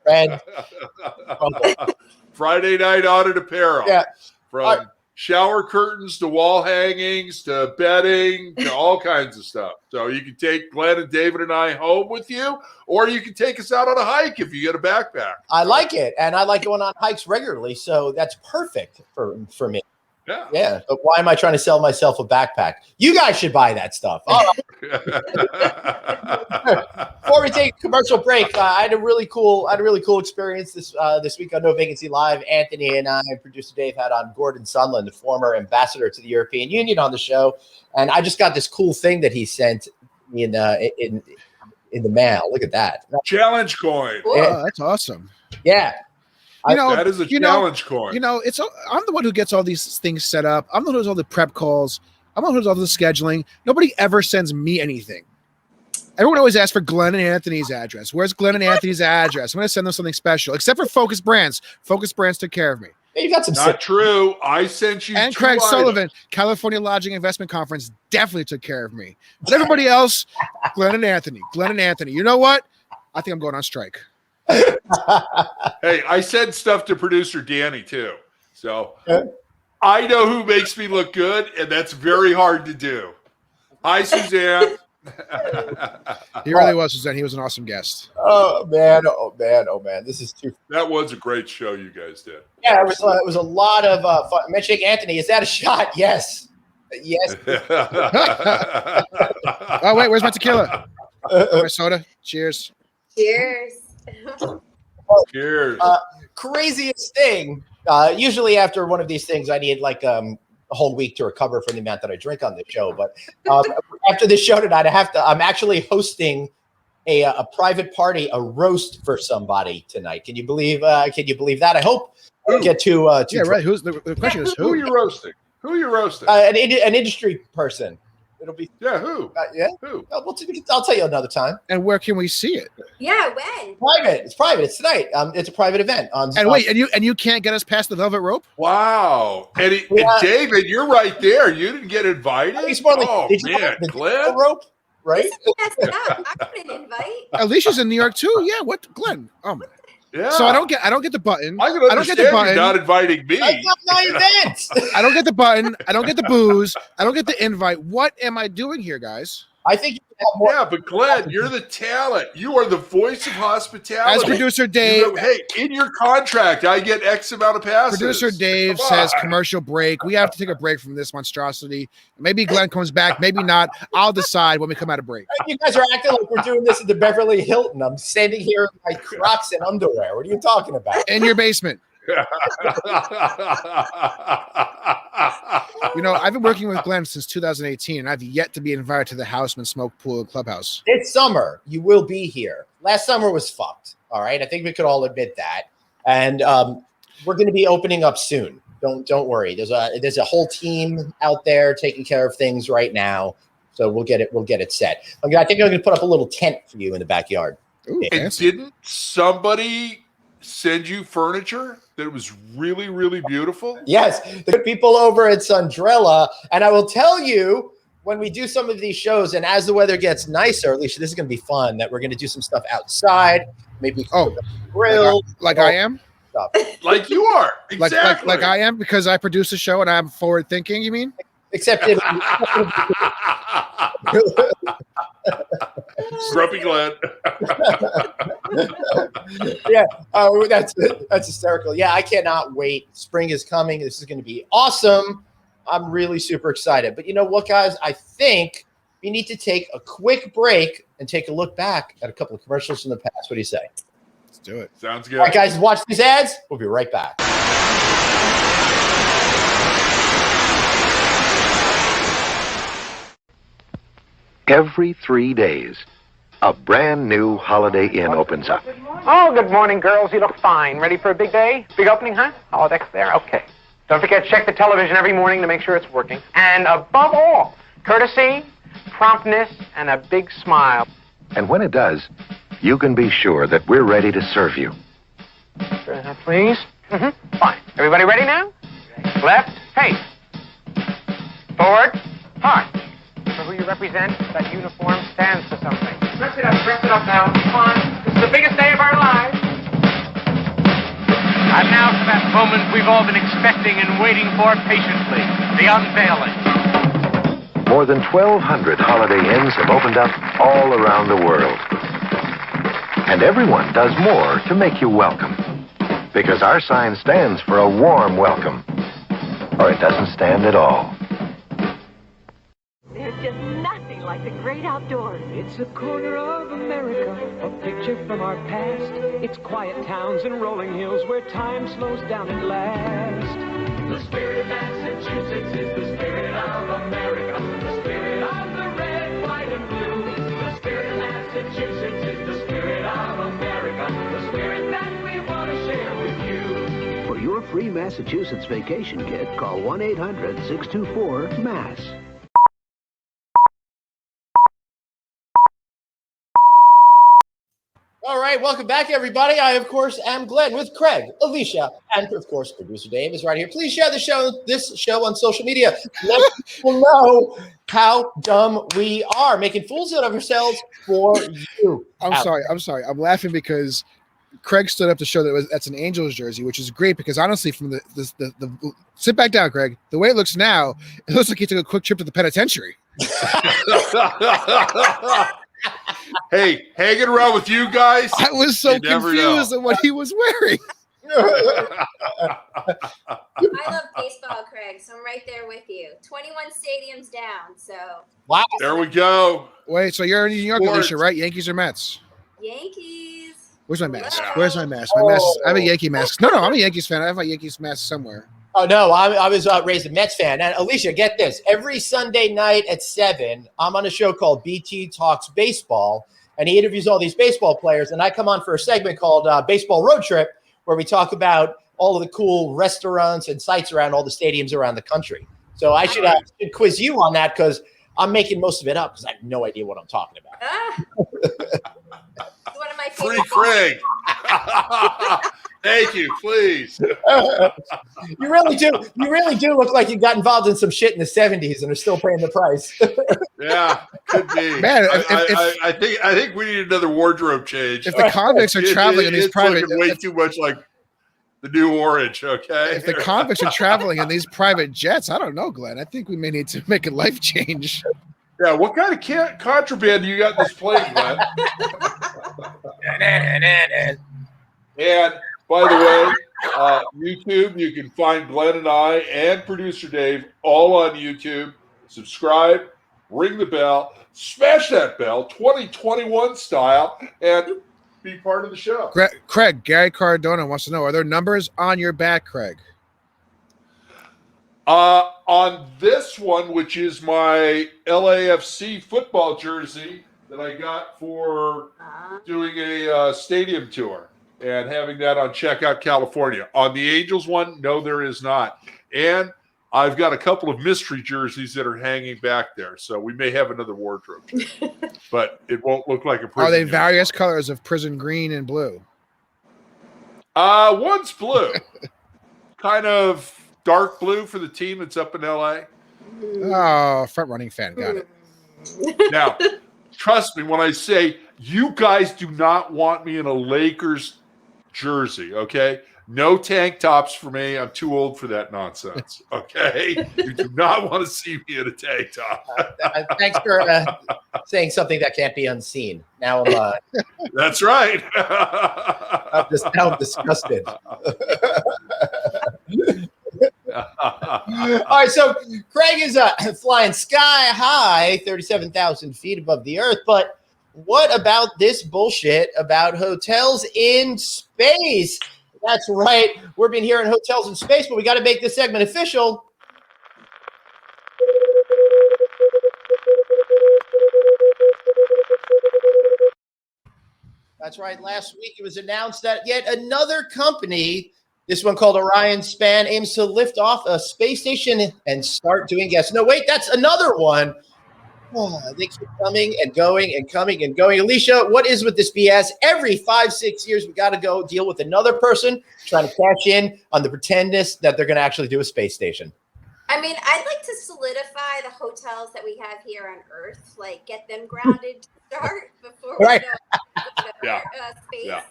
Red. Friday night audit apparel. Yeah. From shower curtains to wall hangings to bedding to all kinds of stuff. So you can take Glenn and David and I home with you, or you can take us out on a hike if you get a backpack. I like it, and I like going on hikes regularly, so that's perfect for me. Yeah. But why am I trying to sell myself a backpack? You guys should buy that stuff. Oh. Before we take a commercial break, I had a really cool experience this week on No Vacancy Live. Anthony and I, producer Dave, had on Gordon Sondland, the former ambassador to the European Union, on the show, and I just got this cool thing that he sent me in the mail. Look at that challenge coin. Oh, that's awesome. Yeah. That is a challenge coin. I'm the one who gets all these things set up. I'm the one who does all the prep calls. I'm the one who does all the scheduling. Nobody ever sends me anything. Everyone always asks for Glenn and Anthony's address. Where's Glenn and Anthony's address? I'm going to send them something special, except for Focus Brands. Focus Brands took care of me. You got some. Not true. I sent you. And Craig Sullivan, California Lodging Investment Conference, definitely took care of me. But everybody else, Glenn and Anthony. You know what? I think I'm going on strike. Hey, I sent stuff to producer Danny too. So I know who makes me look good, and that's very hard to do. Hi, Suzanne. He really was, Suzanne. He was an awesome guest. Oh man. This is too. That was a great show you guys did. Yeah, it was a lot of fun. Mentioning Anthony, is that a shot? Yes. Oh wait, where's my tequila? My soda. Cheers. Cheers. Craziest thing. Usually after one of these things, I need like a whole week to recover from the amount that I drink on this show. But after this show tonight, I'm actually hosting a private party, a roast for somebody tonight. Can you believe that? I hope we get to yeah, right. Who's the question is who? Who are you roasting? An industry person. It'll be who? Who? I'll tell you another time. And where can we see it? Yeah, when? Private. It's private. It's tonight. It's a private event. And you can't get us past the velvet rope? Wow. And David, you're right there. You didn't get invited. It's more like, Glenn. Rope, right? That's enough. I got an invite. Alicia's in New York too. Yeah. What, Glenn? Oh my. Yeah. So I don't get the button. I don't get the button. You're not inviting me. I got my event. I don't get the button. I don't get the booze. I don't get the invite. What am I doing here, guys? I think you have more. Yeah, but Glenn, you're the talent. You are the voice of hospitality. As producer Dave, in your contract, I get X amount of passes. Producer Dave says commercial break. We have to take a break from this monstrosity. Maybe Glenn comes back, maybe not. I'll decide when we come out of break. You guys are acting like we're doing this at the Beverly Hilton. I'm standing here in my Crocs and underwear. What are you talking about? In your basement. I've been working with Glenn since 2018, and I've yet to be invited to the Haussman Smoke Pool and Clubhouse. This summer, you will be here. Last summer was fucked. All right, I think we could all admit that. And we're going to be opening up soon. Don't worry. There's a whole team out there taking care of things right now. So we'll get it set. I think I'm going to put up a little tent for you in the backyard. Ooh, and didn't somebody send you furniture that was really, really beautiful? Yes, the people over at Sundrella. And I will tell you, when we do some of these shows, and as the weather gets nicer, Alicia, this is going to be fun, that we're going to do some stuff outside, maybe grill. Like I am? Stuff. Like you are. Exactly. Like I am, because I produce a show and I'm forward thinking, you mean? Except if Grumpy Glenn. Yeah, that's hysterical. Yeah, I cannot wait. Spring is coming. This is going to be awesome. I'm really super excited. But you know what, guys? I think we need to take a quick break and take a look back at a couple of commercials from the past. What do you say? Let's do it. Sounds good. All right, guys, watch these ads. We'll be right back. Every 3 days, a brand new Holiday Inn opens up. Oh, good morning, girls. You look fine. Ready for a big day? Big opening, huh? Oh, that's there. Okay. Don't forget to check the television every morning to make sure it's working. And above all, courtesy, promptness, and a big smile. And when it does, you can be sure that we're ready to serve you. Please? Mm-hmm. Fine. Everybody ready now? Left, face. Forward, heart. For who you represent, that uniform stands for something. Dress it up now. Come on. This is the biggest day of our lives. And now, Sebastian. moment we've all been expecting and waiting for patiently, the unveiling. More than 1,200 Holiday Inns have opened up all around the world. And everyone does more to make you welcome. Because our sign stands for a warm welcome. Or it doesn't stand at all. There's just nothing like the great outdoors. It's a corner of America, a picture from our past. It's quiet towns and rolling hills where time slows down at last. The spirit of Massachusetts is the spirit of America. The spirit of the red, white, and blue. The spirit of Massachusetts is the spirit of America. The spirit that we want to share with you. For your free Massachusetts vacation kit, call 1-800-624-MASS. All right, welcome back, everybody. I, of course, am Glenn with Craig, Alicia, and, of course, producer Dave is right here. Please share this show on social media. Let people know how dumb we are, making fools out of ourselves for you. I'm sorry. I'm laughing because Craig stood up to show that's an Angels jersey, which is great because honestly, from the sit back down, Craig. The way it looks now, it looks like he took a quick trip to the penitentiary. Hey, hanging around with you guys. I was so confused on what he was wearing. I love baseball, Craig, so I'm right there with you. 21 stadiums down, so. Wow. There we go. Wait, so you're in New York, Sports. Alicia, right? Yankees or Mets? Yankees. Where's my mask? Wow. Where's my mask? My mask. I have a Yankee mask. No, I'm a Yankees fan. I have a Yankees mask somewhere. Oh, no, I was raised a Mets fan. And Alicia, get this. Every Sunday night at 7, I'm on a show called BT Talks Baseball, and he interviews all these baseball players, and I come on for a segment called Baseball Road Trip, where we talk about all of the cool restaurants and sites around all the stadiums around the country. So I should quiz you on that because I'm making most of it up because I have no idea what I'm talking about. One of my Free favorite. Craig. Thank you, please. You really do look like you got involved in some shit in the 70s and are still paying the price. Yeah, could be. Man, I think we need another wardrobe change. If the convicts are traveling in these private, way too much like the new orange. Okay. If the convicts are traveling in these private jets, I don't know, Glenn. I think we may need to make a life change. Yeah. What kind of contraband do you got in this plane, Glenn? And by the way, YouTube, you can find Glenn and I and producer Dave all on YouTube. Subscribe, ring the bell, smash that bell, 2021 style, and be part of the show. Craig, Gary Cardona wants to know, are there numbers on your back, Craig? On this one, which is my LAFC football jersey that I got for doing a stadium tour and having that on Checkout California. On the Angels one, no, there is not. And I've got a couple of mystery jerseys that are hanging back there, so we may have another wardrobe change. But it won't look like a prison. Are they uniform. various colors of prison green and blue? One's blue. Kind of dark blue for the team that's up in LA. Oh, front running fan. Got it. Now, trust me when I say you guys do not want me in a Lakers jersey, okay? No tank tops for me. I'm too old for that nonsense, okay? You do not want to see me in a tank top. Thanks for saying something that can't be unseen. Now I'm That's right. I'm disgusted. All right, so Craig is flying sky high, 37,000 feet above the earth. But what about this bullshit about hotels in space? That's right. We've been hearing hotels in space, but we got to make this segment official. That's right. Last week it was announced that yet another company, this one called Orion Span, aims to lift off a space station and start doing gas. No, wait, that's another one. Oh, they keep coming and going and coming and going. Alicia, what is with this BS? Every 5-6 years, we got to go deal with another person trying to cash in on the pretendness that they're going to actually do a space station. I mean, I'd like to solidify the hotels that we have here on Earth, like get them grounded to start before we Right. go to Yeah. space. Yeah.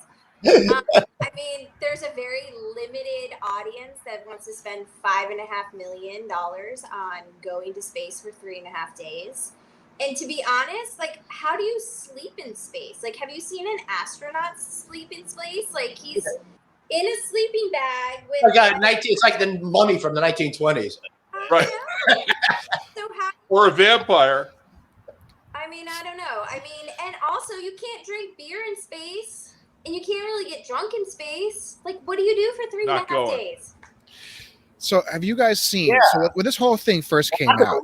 I mean, there's a a very limited audience that wants to spend $5.5 million on going to space for 3.5 days. And to be honest, like, how do you sleep in space? Like, have you seen an astronaut sleep in space? Like, he's in a sleeping bag with. It's like the mummy from the 1920s. Right. So how? Or a vampire. I mean, I don't know. I mean, and also you can't drink beer in space, and you can't really get drunk in space. Like, what do you do for 3.5 days? So, have you guys seen? Yeah. So, when this whole thing first came out.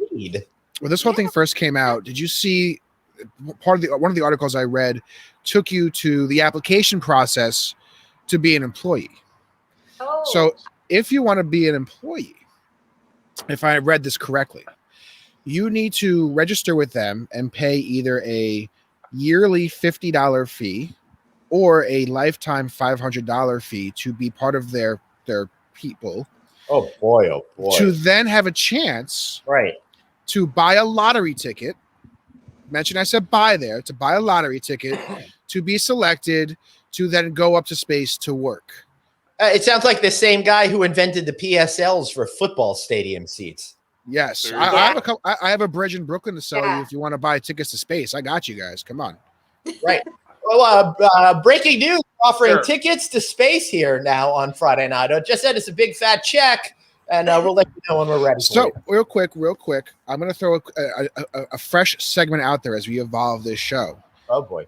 When this whole thing first came out, did you see one of the articles I read took you to the application process to be an employee? Oh. So if you want to be an employee, if I read this correctly, you need to register with them and pay either a yearly $50 fee or a lifetime $500 fee to be part of their people. Oh boy. To then have a chance. Right. To buy a lottery ticket. Mention I said buy there. To buy a lottery ticket, to be selected, to then go up to space to work. It sounds like the same guy who invented the PSLs for football stadium seats. Yes. I have a bridge in Brooklyn to sell you if you want to buy tickets to space. I got you guys. Come on. Right. Well, breaking news, offering tickets to space here now on Friday night. I just said it's a big fat check. And we'll let you know when we're ready. So, real quick, I'm going to throw a fresh segment out there as we evolve this show. Oh, boy.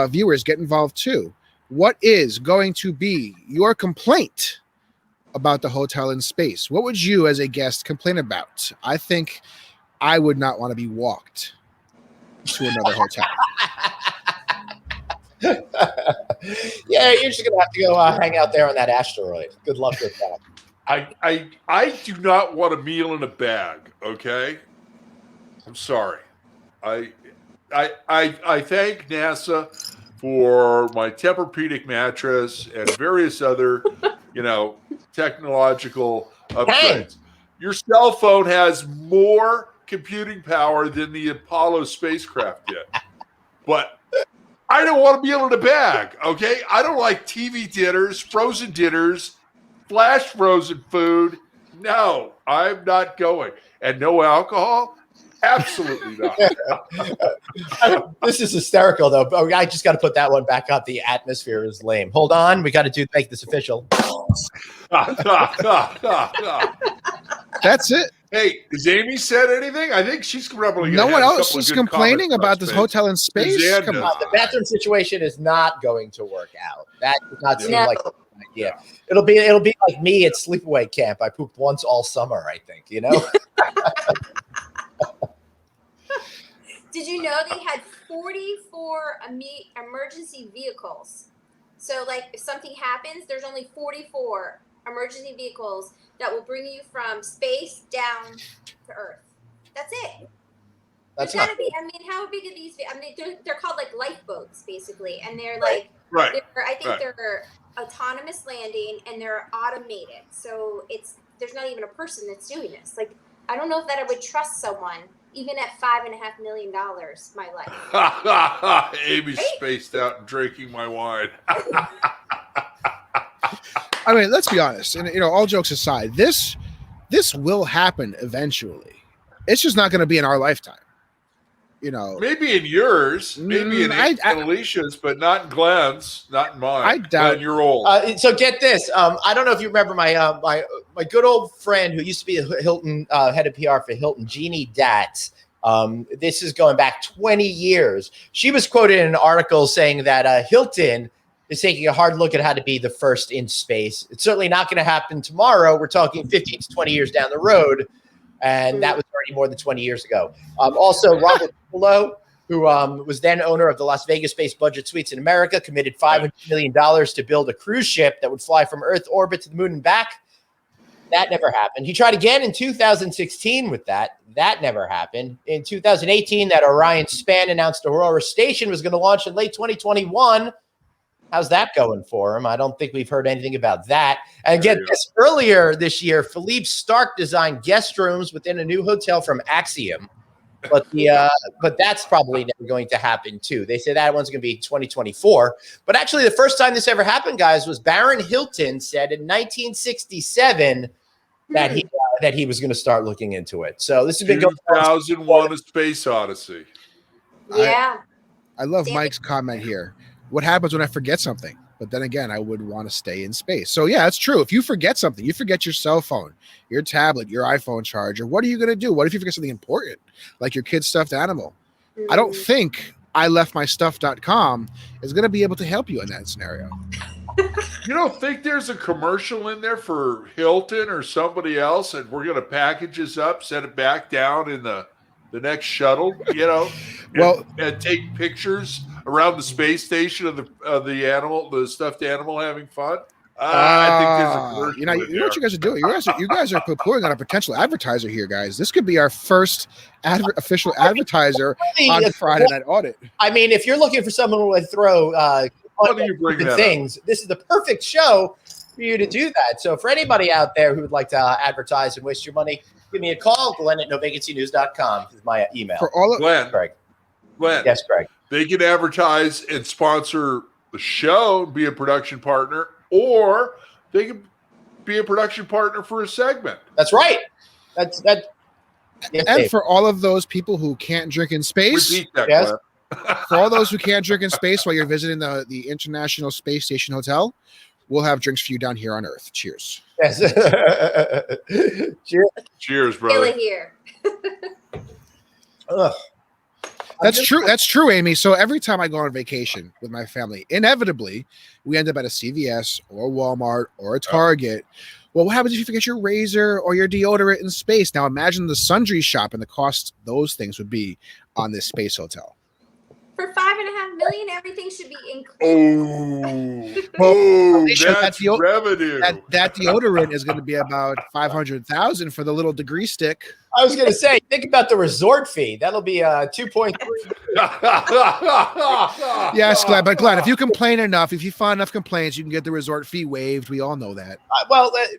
Viewers, get involved, too. What is going to be your complaint about the hotel in space? What would you, as a guest, complain about? I think I would not want to be walked to another hotel. Yeah, you're just going to have to go hang out there on that asteroid. Good luck with that. I do not want a meal in a bag. Okay, I'm sorry. I thank NASA for my Tempur-Pedic mattress and various other, technological upgrades. Your cell phone has more computing power than the Apollo spacecraft did, but I don't want a meal in a bag. Okay, I don't like TV dinners, frozen dinners. Flash frozen food. No, I'm not going. And no alcohol? Absolutely not. This is hysterical, though. I just got to put that one back up. The atmosphere is lame. Hold on. We got to make this official. That's it. Hey, has Amy said anything? I think she's probably no one else is complaining about this hotel in space. Come on. The bathroom situation is not going to work out. That does not seem like an idea. It'll be like me at sleepaway camp. I pooped once all summer, I think, Did you know they had 44 emergency vehicles? So, like, if something happens, there's only 44 emergency vehicles that will bring you from space down to Earth. That's it. That's not. I mean, how big are these? I mean, they're called like lifeboats, basically, and they're like, right. I think they're autonomous landing and they're automated. So there's not even a person that's doing this. Like, I don't know if that I would trust someone even at $5.5 million. My life. Amy's spaced out and drinking my wine. I mean, let's be honest, and all jokes aside, this will happen eventually. It's just not going to be in our lifetime. Maybe in yours, maybe in Alicia's, but not in Glenn's, not in mine. I doubt. Glenn, you're old. So get this. I don't know if you remember my good old friend who used to be a Hilton head of PR for Hilton, Jeannie Datz. This is going back 20 years. She was quoted in an article saying that Hilton is taking a hard look at how to be the first in space. It's certainly not going to happen tomorrow. We're talking 15 to 20 years down the road. And that was already more than 20 years ago. Also, Robert Polo, who was then owner of the Las Vegas-based Budget Suites in America, committed $500 million to build a cruise ship that would fly from Earth orbit to the moon and back. That never happened. He tried again in 2016 with that. That never happened. In 2018, that Orion span announced Aurora Station was going to launch in late 2021. How's that going for him? I don't think we've heard anything about that. And get this, earlier this year, Philippe Starck designed guest rooms within a new hotel from Axiom. but that's probably never going to happen too. They say that one's going to be 2024. But actually, the first time this ever happened, guys, was Baron Hilton said in 1967 that he was going to start looking into it. So this has been going on. 2001: A Space Odyssey. Yeah. I love Mike's comment here. What happens when I forget something? But then again, I would want to stay in space. So yeah, it's true. If you forget something, you forget your cell phone, your tablet, your iPhone charger, what are you going to do? What if you forget something important, like your kid's stuffed animal? I don't think ileftmystuff.com is going to be able to help you in that scenario. You don't think there's a commercial in there for Hilton or somebody else, and we're going to package this up, set it back down in the next shuttle, and take pictures around the space station of the animal, the stuffed animal having fun? I think there's a commercial. You know what you guys are doing? You guys are poo-pooing on a potential advertiser here, guys. This could be our first official advertiser on Friday Night Audit. I mean, if you're looking for someone who would throw things, this is the perfect show for you to do that. So for anybody out there who would like to advertise and waste your money, give me a call, Glenn at novacancynews.com is my email. For all of Glenn. Yes, Greg. They can advertise and sponsor the show, be a production partner, or they can be a production partner for a segment. That's right. Yes, and Dave. for all of those people who can't drink in space, Repeat that, Yes. Glenn. for all those who can't drink in space while you're visiting the International Space Station Hotel, we'll have drinks for you down here on Earth. Cheers. Yes. Cheers. Cheers, Feel brother. it here. Ugh. That's true. That's true, Amy. So every time I go on vacation with my family, inevitably we end up at a CVS or a Walmart or a Target. Well, what happens if you forget your razor or your deodorant in space? Now imagine the sundry shop and the cost those things would be on this space hotel. For $5.5 million, everything should be included. That's revenue. That deodorant is going to be about $500,000 for the little degree stick. I was going to say, think about the resort fee. That'll be 2.3. Yes, Glenn. But Glenn, if you complain enough, if you file enough complaints, you can get the resort fee waived. We all know that.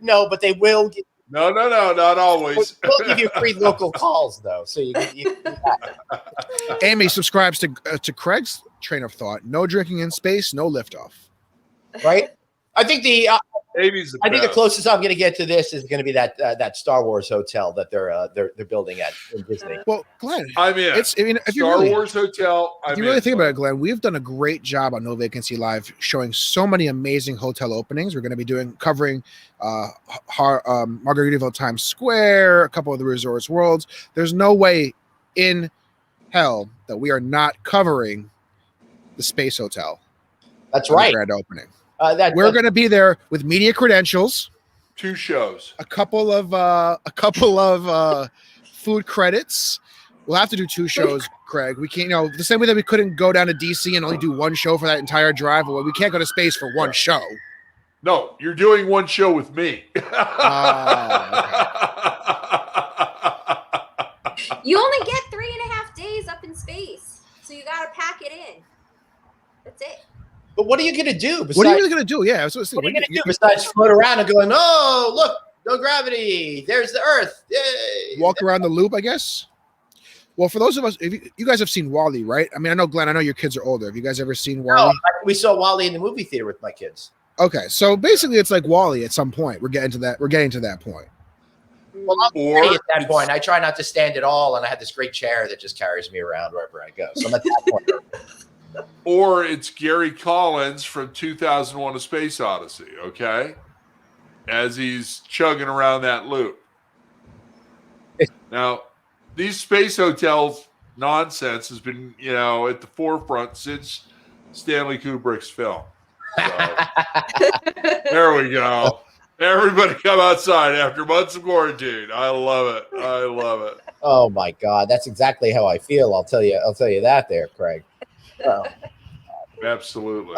No, but they will. No, not always. We'll give you free local calls, though. So you Amy subscribes to Craig's train of thought. No drinking in space, no liftoff. Right? I think the best. closest I'm going to get to this is going to be that Star Wars hotel that they're building in Disney. Well, Glenn, if Wars hotel. If you really think about it, Glenn, we've done a great job on No Vacancy Live, showing so many amazing hotel openings. We're going to be covering Margaritaville Times Square, a couple of the resorts worlds. There's no way in hell that we are not covering the Space Hotel. That's right. Grand opening. We're going to be there with media credentials, 2 shows, a couple of food credits. We'll have to do 2 shows, Craig. We can't, the same way that we couldn't go down to DC and only do 1 show for that entire drive. Well, we can't go to space for 1 show. No, you're doing 1 show with me. You only get 3.5 days up in space, so you got to pack it in. That's it. But what are you going to do? What are you really going to do? Yeah, what are you going to do besides float around and going, oh, look, no gravity. There's the Earth. Yay. Walk around the loop, I guess. Well, for those of us, if you guys have seen WALL-E, right? I mean, I know, Glenn, I know your kids are older. Have you guys ever seen WALL-E? No, we saw WALL-E in the movie theater with my kids. Okay, so basically it's like WALL-E at some point. We're getting to that point. Well, I'm at that point. I try not to stand at all, and I have this great chair that just carries me around wherever I go. So I'm at that point. Or it's Gary Collins from 2001: A Space Odyssey, okay? As he's chugging around that loop. Now, these space hotels nonsense has been, at the forefront since Stanley Kubrick's film. So, there we go. Everybody come outside after months of quarantine. I love it. Oh my God, that's exactly how I feel. I'll tell you that there, Craig. Absolutely.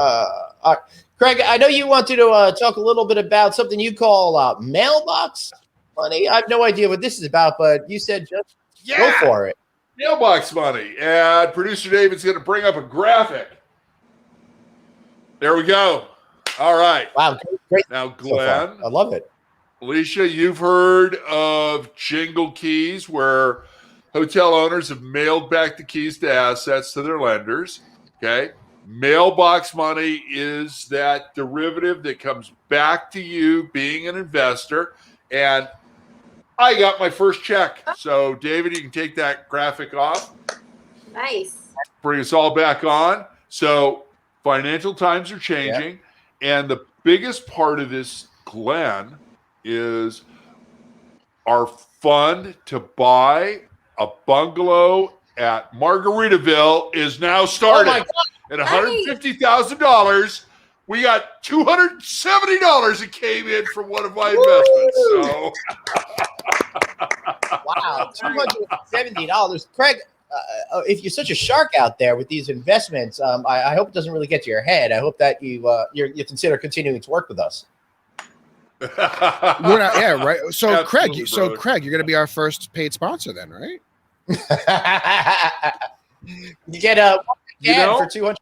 Craig, I know you wanted to talk a little bit about something you call mailbox money. I have no idea what this is about, but you said just go for it. Mailbox money. And producer David's going to bring up a graphic. There we go. All right. Wow. Great. Now, Glenn. So I love it. Alicia, you've heard of jingle keys where hotel owners have mailed back the keys to assets to their lenders. Okay. Mailbox money is that derivative that comes back to you being an investor. And I got my first check. So, David, you can take that graphic off. Nice. Bring us all back on. So, financial times are changing. Yeah. And the biggest part of this, Glenn, is our fund to buy a bungalow at Margaritaville is now started. Oh my God. At $150,000. We got $270 that came in from one of my investments. So. Wow, $270. Craig, if you're such a shark out there with these investments, I hope it doesn't really get to your head. I hope that you consider continuing to work with us. Yeah, right. So, Absolutely, Craig, you're going to be our first paid sponsor then, right? You get for 200.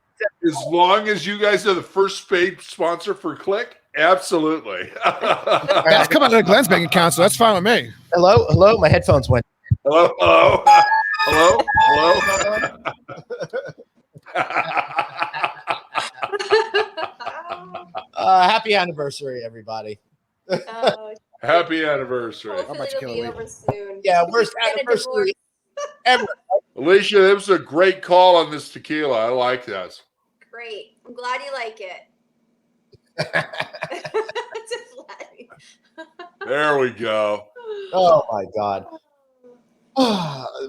As long as you guys are the first paid sponsor for Click, absolutely. That's coming out of Glenn's bank account, so that's fine with me. Hello. My headphones went. Hello. Happy anniversary, everybody. Happy anniversary. Hopefully it'll be over soon. Yeah, worst anniversary ever. Alicia, that was a great call on this tequila. I like this. Great. I'm glad you like it. There we go. Oh my God.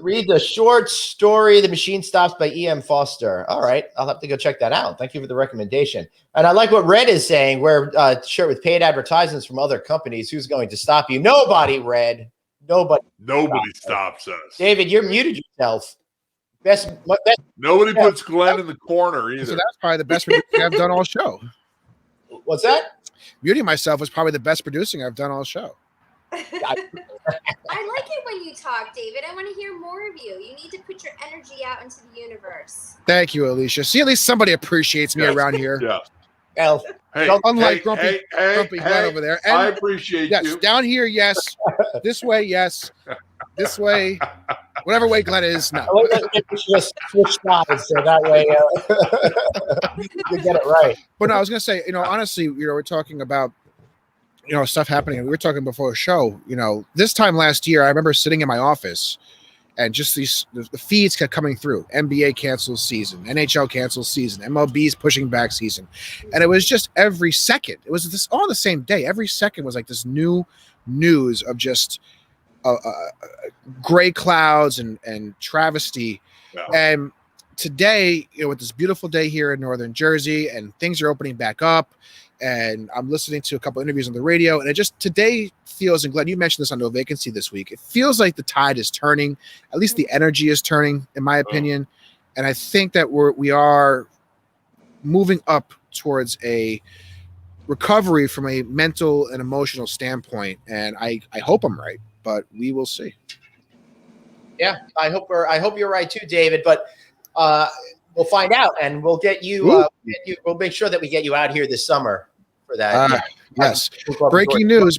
Read the short story, The Machine Stops by E.M. Foster. All right. I'll have to go check that out. Thank you for the recommendation. And I like what Red is saying. Wear a shirt with paid advertisements from other companies. Who's going to stop you? Nobody, Red. Nobody stops us. David, you're muted yourself. Nobody puts Glenn in the corner either. So that's probably the best producing I've done all show. What's that? Muting myself was probably the best producing I've done all show. I like it when you talk, David. I want to hear more of you. You need to put your energy out into the universe. Thank you, Alicia. See, at least somebody appreciates me around here. Yeah. Well, unlike Grumpy Glenn over there. And I appreciate you. Down here, yes. This way, yes. This way. Whatever way Glenn is, no. Just switch sides so that way you get it right. But no, I was going to say, honestly, we're talking about, stuff happening. We were talking before the show, this time last year, I remember sitting in my office and just the feeds kept coming through. NBA cancels season, NHL cancels season, MLB's pushing back season. And it was just every second. It was this all the same day. Every second was like this new news of just gray clouds and travesty. Yeah. And today, with this beautiful day here in Northern Jersey and things are opening back up, and I'm listening to a couple interviews on the radio, and it just today feels, and Glenn, you mentioned this on No Vacancy this week, it feels like the tide is turning, at least the energy is turning, in my opinion. And I think that we are moving up towards a recovery from a mental and emotional standpoint. And I hope I'm right, but we will see. Yeah, I hope you're right too, David. But we'll find out, and we'll get you. We'll make sure that we get you out here this summer for that. Yes. Breaking news.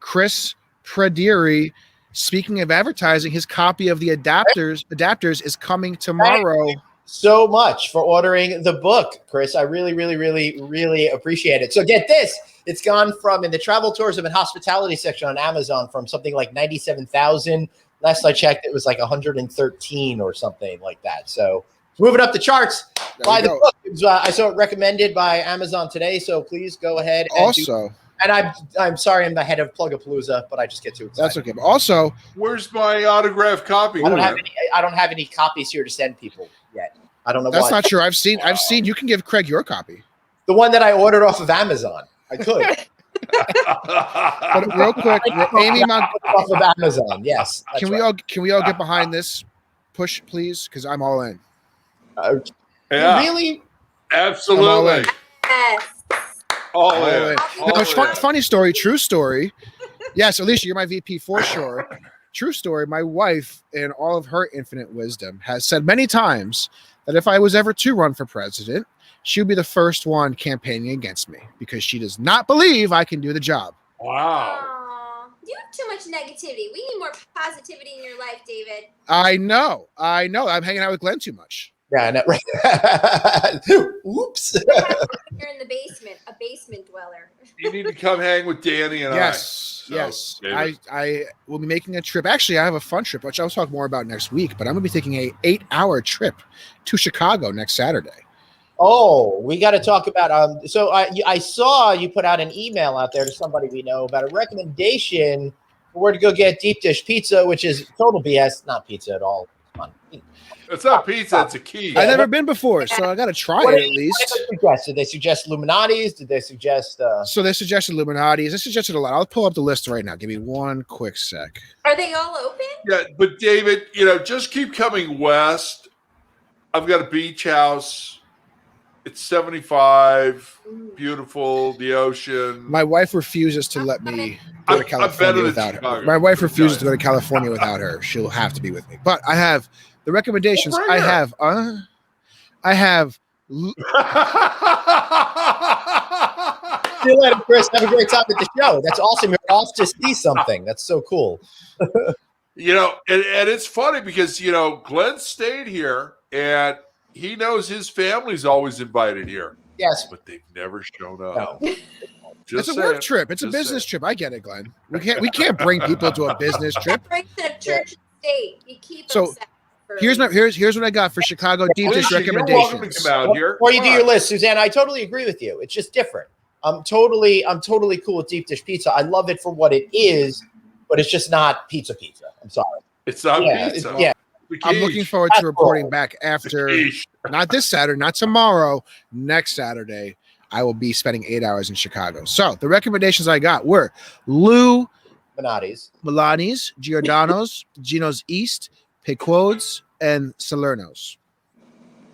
Chris Pradieri, speaking of advertising, his copy of the Adapters is coming tomorrow. Thank you so much for ordering the book, Chris. I really, really, really, really appreciate it. So get this. It's gone from, in the travel, tourism, and hospitality section on Amazon, from something like 97,000. Last I checked, it was like 113 or something like that. So moving up the charts. Buy the book. I saw it recommended by Amazon today, so please go ahead. And I'm sorry, I'm the head of Plugapalooza, but I just get too excited. That's okay. But also, where's my autographed copy? I don't have any copies here to send people yet. I don't know. That's not true. I've seen. You can give Craig your copy. The one that I ordered off of Amazon. I could. But real quick, Amy off of Amazon. Yes. Can we all get behind this push, please? Because I'm all in. Yeah. Really? Absolutely. Yes. All in. Funny story, true story. Yes, Alicia, you're my VP for sure. True story. My wife, in all of her infinite wisdom, has said many times that if I was ever to run for president, she would be the first one campaigning against me because she does not believe I can do the job. Wow. You have too much negativity. We need more positivity in your life, David. I know. I'm hanging out with Glenn too much. Yeah, I know, right? Oops. You're in the basement, a basement dweller. You need to come hang with Danny and yes, I. Yes. David. I will be making a trip. Actually, I have a fun trip, which I'll talk more about next week. But I'm going to be taking a 8-hour trip to Chicago next Saturday. Oh, we got to talk about. So I saw you put out an email out there to somebody we know about a recommendation for where to go get deep dish pizza, which is total BS. Not pizza at all. It's not pizza. It's a key. I've never been before, so I got to try it at least. What did they suggest? Did they suggest Illuminati's? Did they suggest? So they suggested Illuminati's. They suggested a lot. I'll pull up the list right now. Give me one quick sec. Are they all open? Yeah, but David, just keep coming west. I've got a beach house. It's 75, beautiful, the ocean. My wife refuses to let me go to California without her. My wife refuses to go to California without her. She'll have to be with me. But I have the recommendations. See you later, Chris. Have a great time at the show. That's awesome. You're off to see something. That's so cool. And it's funny because, Glenn stayed here and he knows his family's always invited here. Yes. But they've never shown up. No. It's a work trip. It's a business trip. I get it, Glenn. We can't bring people to a business trip. Bring to church and state. You keep So here's what I got for Chicago deep dish recommendations. You're welcome to come out here. Before you do your list, Suzanne, I totally agree with you. It's just different. I'm totally cool with deep dish pizza. I love it for what it is, but it's just not pizza. I'm sorry. It's not pizza. Yeah. I'm looking forward to reporting back after, not this Saturday, not tomorrow, next Saturday. I will be spending 8 hours in Chicago. So the recommendations I got were Lou Milani's, Giordano's, Gino's East, Pequod's, and Salerno's.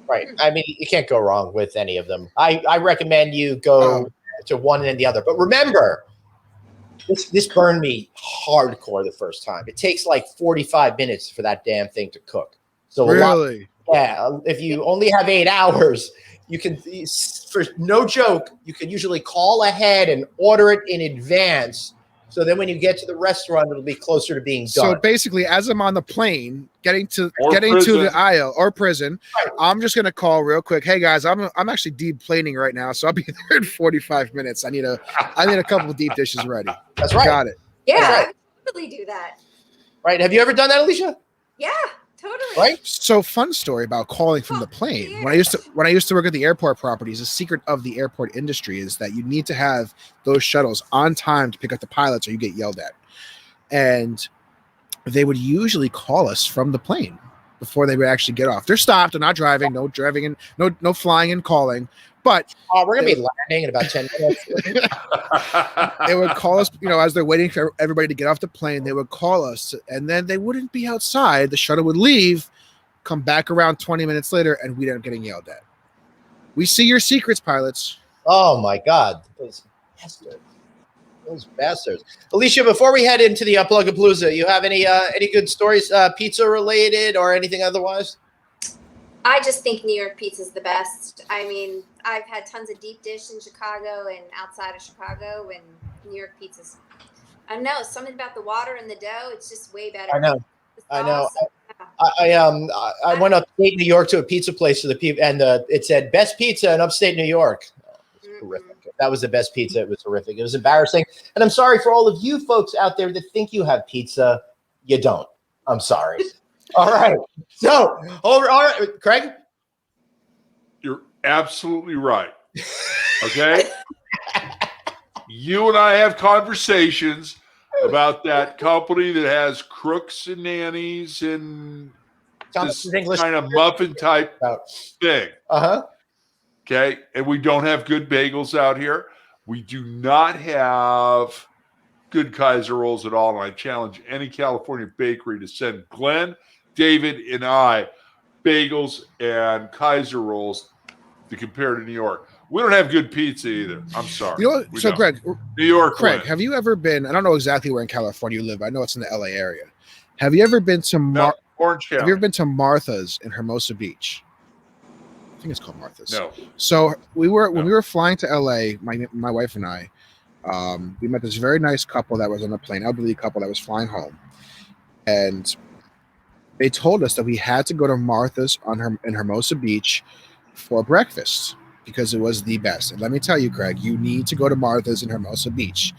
Right. I mean, you can't go wrong with any of them. I recommend you go to one and the other. But remember, this burned me hardcore the first time. It takes like 45 minutes for that damn thing to cook. So really? If you only have 8 hours, you can, for no joke, you can usually call ahead and order it in advance. So then when you get to the restaurant, it'll be closer to being done. So basically, as I'm on the plane, getting to the aisle or prison, right, I'm just gonna call real quick. Hey guys, I'm actually deplaning right now, so I'll be there in 45 minutes. I need a couple of deep dishes ready. That's right. Got it. Yeah, right. I would totally do that. Right? Have you ever done that, Alicia? Yeah, totally. Right. So fun story about calling from the plane. When I used to work at the airport properties, the secret of the airport industry is that you need to have those shuttles on time to pick up the pilots or you get yelled at. And they would usually call us from the plane before they would actually get off. They're stopped. They're not driving. No driving and no flying and calling. But we're gonna be landing in about 10 minutes. They would call us, as they're waiting for everybody to get off the plane. They would call us, and then they wouldn't be outside. The shuttle would leave, come back around 20 minutes later, and we'd end up getting yelled at. We see your secrets, pilots. Oh my God, those bastards! Alicia, before we head into the Plug-a-Palooza, you have any good stories, pizza related or anything otherwise? I just think New York pizza is the best. I mean, I've had tons of deep dish in Chicago and outside of Chicago, and New York pizza's, I don't know, something about the water and the dough. It's just way better. I know. I went upstate New York to a pizza place for the people, and it said best pizza in upstate New York. It was horrific. That was the best pizza. It was horrific. It was embarrassing, and I'm sorry for all of you folks out there that think you have pizza. You don't. I'm sorry. All right. So, all right, Craig. You're absolutely right. Okay. You and I have conversations about that company that has crooks and nannies and this kind of muffin type thing. Okay. And we don't have good bagels out here. We do not have good Kaiser rolls at all. And I challenge any California bakery to send Glenn, David, and I bagels and Kaiser rolls to compare to New York. We don't have good pizza either. I'm sorry. Greg, New York. Craig, have you ever been? I don't know exactly where in California you live. I know it's in the LA area. Have you ever been to Orange County? Have you ever been to Martha's in Hermosa Beach? I think it's called Martha's. No. So when we were flying to LA, my wife and I, We met this very nice couple that was on a plane, elderly couple that was flying home, and they told us that we had to go to Martha's in Hermosa Beach for breakfast because it was the best. And let me tell you, Craig, you need to go to Martha's in Hermosa Beach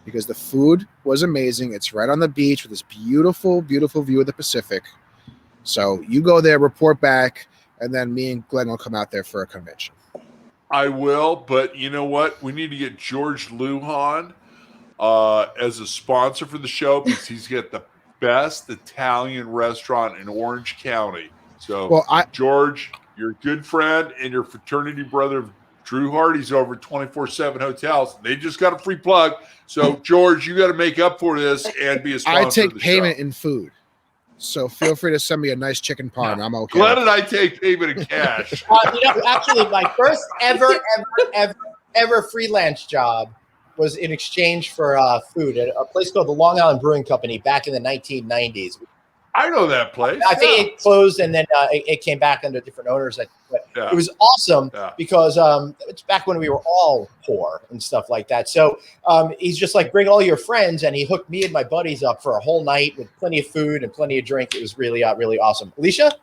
because the food was amazing. It's right on the beach with this beautiful, beautiful view of the Pacific. So you go there, report back, and then me and Glenn will come out there for a convention. I will, but you know what? We need to get George Lujan as a sponsor for the show because he's got the best Italian restaurant in Orange County. So, George, you're a good friend and your fraternity brother of Drew Hardy's over at 24/7 Hotels. They just got a free plug. So, George, you got to make up for this and be a sponsor. I take of the payment show. in food. So feel free to send me a nice chicken parm. I'm okay. Glenn and I take payment in cash. Actually, my first ever freelance job was in exchange for food at a place called the Long Island Brewing Company back in the 1990s. I know that place. I think it closed and then it came back under different owners. But it was awesome because it's back when we were all poor and stuff like that. So he's just like, bring all your friends. And he hooked me and my buddies up for a whole night with plenty of food and plenty of drink. It was really, really awesome. Alicia?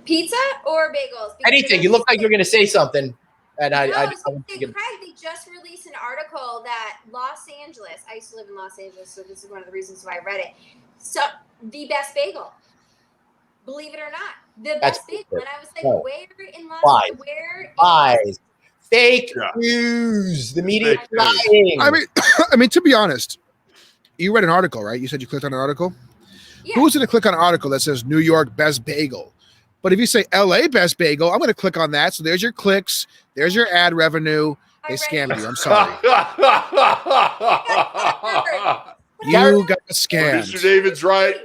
Pizza or bagels? Because anything. You look like you're going to say something. And Craig, they just released an article that Los Angeles, I used to live in Los Angeles, so this is one of the reasons why I read it. So the best bagel, believe it or not, best bagel. And I was like, where in Los Angeles? Where? Fake news. The media lying. I mean, to be honest, you read an article, right? You said you clicked on an article. Yeah. Who's going to click on an article that says New York best bagel? But if you say LA best bagel, I'm going to click on that. So there's your clicks. There's your ad revenue. They scammed you. I'm sorry. You got scammed. Mr. David's right.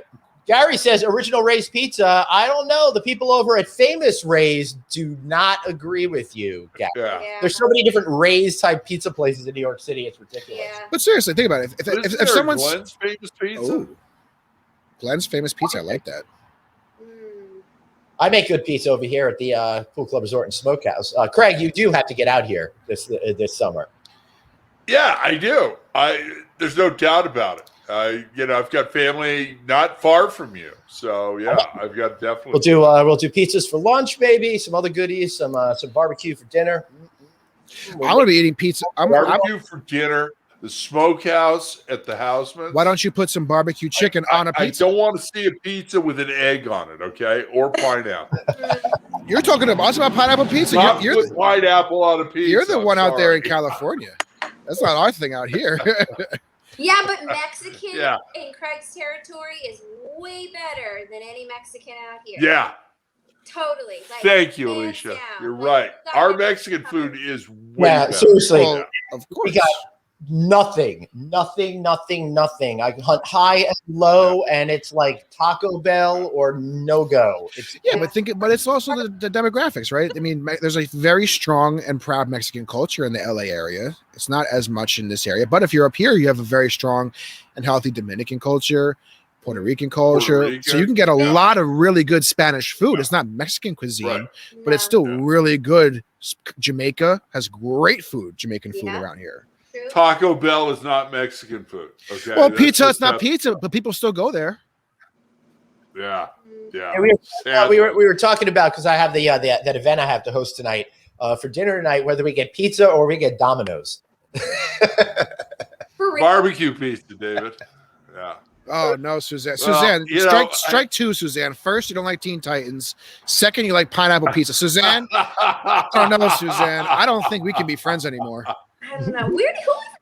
Gary says original Ray's Pizza. I don't know. The people over at Famous Ray's do not agree with you, Gary. Yeah. There's so many different Ray's type pizza places in New York City. It's ridiculous. Yeah. But seriously, think about it. If someone's Glenn's Famous Pizza. Oh, Glenn's Famous Pizza. I like that. I make good pizza over here at the Pool Club Resort and Smokehouse. Craig, you do have to get out here this summer. Yeah, I do. There's no doubt about it. I've got family not far from you, so yeah, I've got definitely. We'll do pizzas for lunch, maybe some other goodies, some barbecue for dinner. I'm gonna be eating pizza. Barbecue for dinner. The Smokehouse at the Haussman. Why don't you put some barbecue chicken on a pizza? I don't want to see a pizza with an egg on it, okay, or pineapple. You're talking about pineapple pizza. You're with pineapple on a pizza. You're the one out there in California. That's not our thing out here. Yeah, but Mexican in Craig's territory is way better than any Mexican out here. Yeah. Totally. Thank you, Alicia. You're right. Our Mexican food is way better. Seriously. Well, of course. We got nothing. I hunt high and low, and it's like Taco Bell or no go. But it's also the demographics, right? I mean, there's a very strong and proud Mexican culture in the LA area. It's not as much in this area, but if you're up here, you have a very strong and healthy Dominican culture, Puerto Rican culture. So you can get a lot of really good Spanish food. It's not Mexican cuisine, but it's still really good. Jamaica has great food, Jamaican food around here. Taco Bell is not Mexican food. Okay. Well, pizza is not pizza, but people still go there. Yeah. We were talking about, because I have that event I have to host tonight for dinner tonight, whether we get pizza or we get Domino's. Barbecue pizza, David. Yeah. Oh no, Suzanne. Well, Suzanne, strike two, Suzanne. First, you don't like Teen Titans. Second, you like pineapple pizza. Suzanne. Oh no, Suzanne. I don't think we can be friends anymore. I don't know.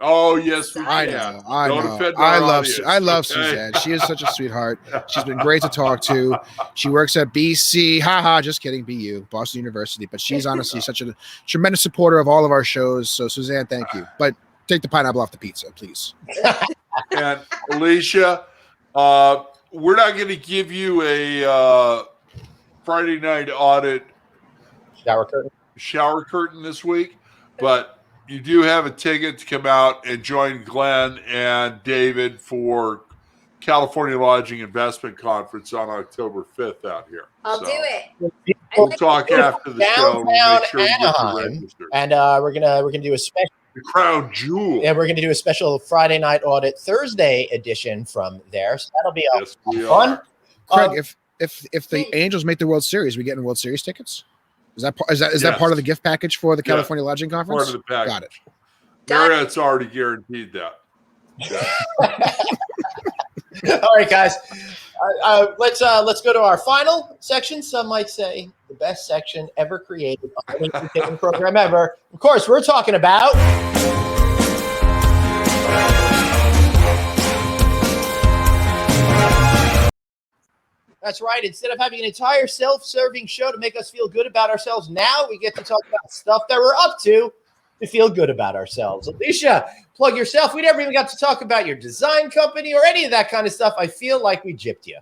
Oh yes, I know. I love Suzanne. She is such a sweetheart. She's been great to talk to. She works at BC. Just kidding. BU, Boston University. But she's honestly such a tremendous supporter of all of our shows. So Suzanne, thank you. But take the pineapple off the pizza, please. And Alicia, we're not going to give you a Friday night audit shower curtain this week, but you do have a ticket to come out and join Glenn and David for California Lodging Investment Conference on October 5th out here. I'll do it. We'll talk after the show. Downtown Make sure you get Anaheim, registered. and we're gonna do a special The crown jewel. And we're going to do a special Friday night audit Thursday edition from there. So that'll be fun. Craig, if the Angels make the World Series, we getting World Series tickets? Is that part of the gift package for the California Lodging Conference? Part of the package. Got it. Marriott's already guaranteed that. All right, guys. Let's go to our final section. Some might say the best section ever created on any entertainment program ever. Of course, we're talking about That's right. Instead of having an entire self-serving show to make us feel good about ourselves, now we get to talk about stuff that we're up to feel good about ourselves. Alicia, plug yourself. We never even got to talk about your design company or any of that kind of stuff. I feel like we gypped you.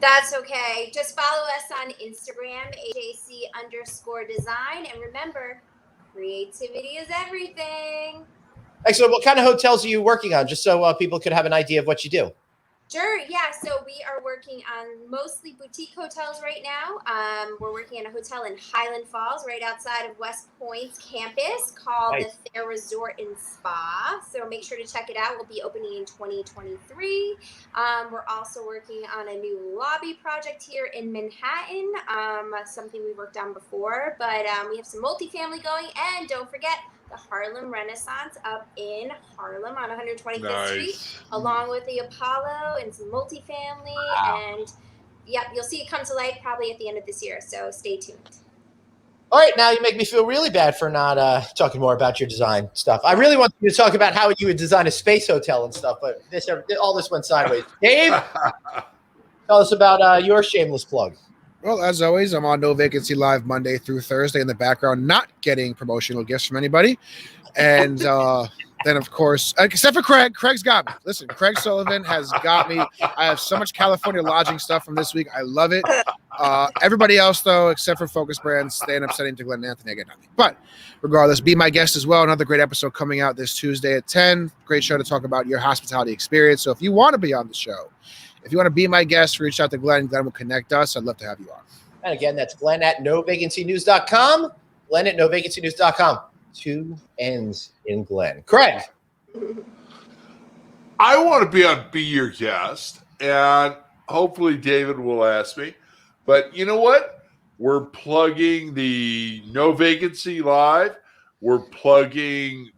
That's okay. Just follow us on Instagram, AJC_design. And remember, creativity is everything. Excellent. What kind of hotels are you working on? Just so people could have an idea of what you do. Sure. Yeah. So we are working on mostly boutique hotels right now. We're working in a hotel in Highland Falls, right outside of West Point's campus, called the Fair Resort and Spa. So make sure to check it out. We'll be opening in 2023. We're also working on a new lobby project here in Manhattan, something we worked on before. But we have some multifamily going. And don't forget, the Harlem Renaissance up in Harlem on 125th Street, along with the Apollo and some multifamily. Wow. And you'll see it come to life probably at the end of this year. So stay tuned. All right, now you make me feel really bad for not talking more about your design stuff. I really want you to talk about how you would design a space hotel and stuff, but all this went sideways. Dave, tell us about your shameless plug. Well, as always, I'm on No Vacancy Live Monday through Thursday in the background, not getting promotional gifts from anybody. And then, of course, except for Craig. Craig's got me. Listen, Craig Sullivan has got me. I have so much California lodging stuff from this week. I love it. Everybody else, though, except for Focus Brands, stand up setting to Glenn and Anthony. I get nothing. But regardless, be my guest as well. Another great episode coming out this Tuesday at 10. Great show to talk about your hospitality experience. So if you want to be on the show, if you want to be my guest, reach out to Glenn. Glenn will connect us. I'd love to have you on. And again, that's Glenn at novacancynews.com. Glenn at novacancynews.com. 2 N's in Glenn. Craig. I want to be your guest, and hopefully David will ask me. But you know what? We're plugging the No Vacancy Live. We're plugging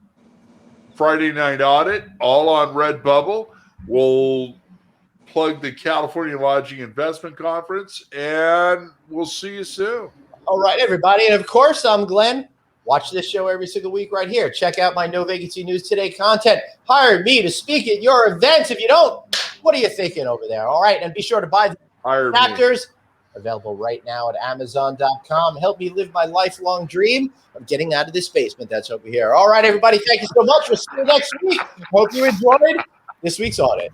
Friday Night Audit, all on Redbubble. We'll plug the California Lodging Investment Conference, and we'll see you soon. All right, everybody. And of course, I'm Glenn. Watch this show every single week right here. Check out my No Vacancy News Today content. Hire me to speak at your events. If you don't, what are you thinking over there? All right, and be sure to buy the chapters. Available right now at Amazon.com. Help me live my lifelong dream of getting out of this basement that's over here. All right, everybody. Thank you so much. We'll see you next week. Hope you enjoyed this week's audit.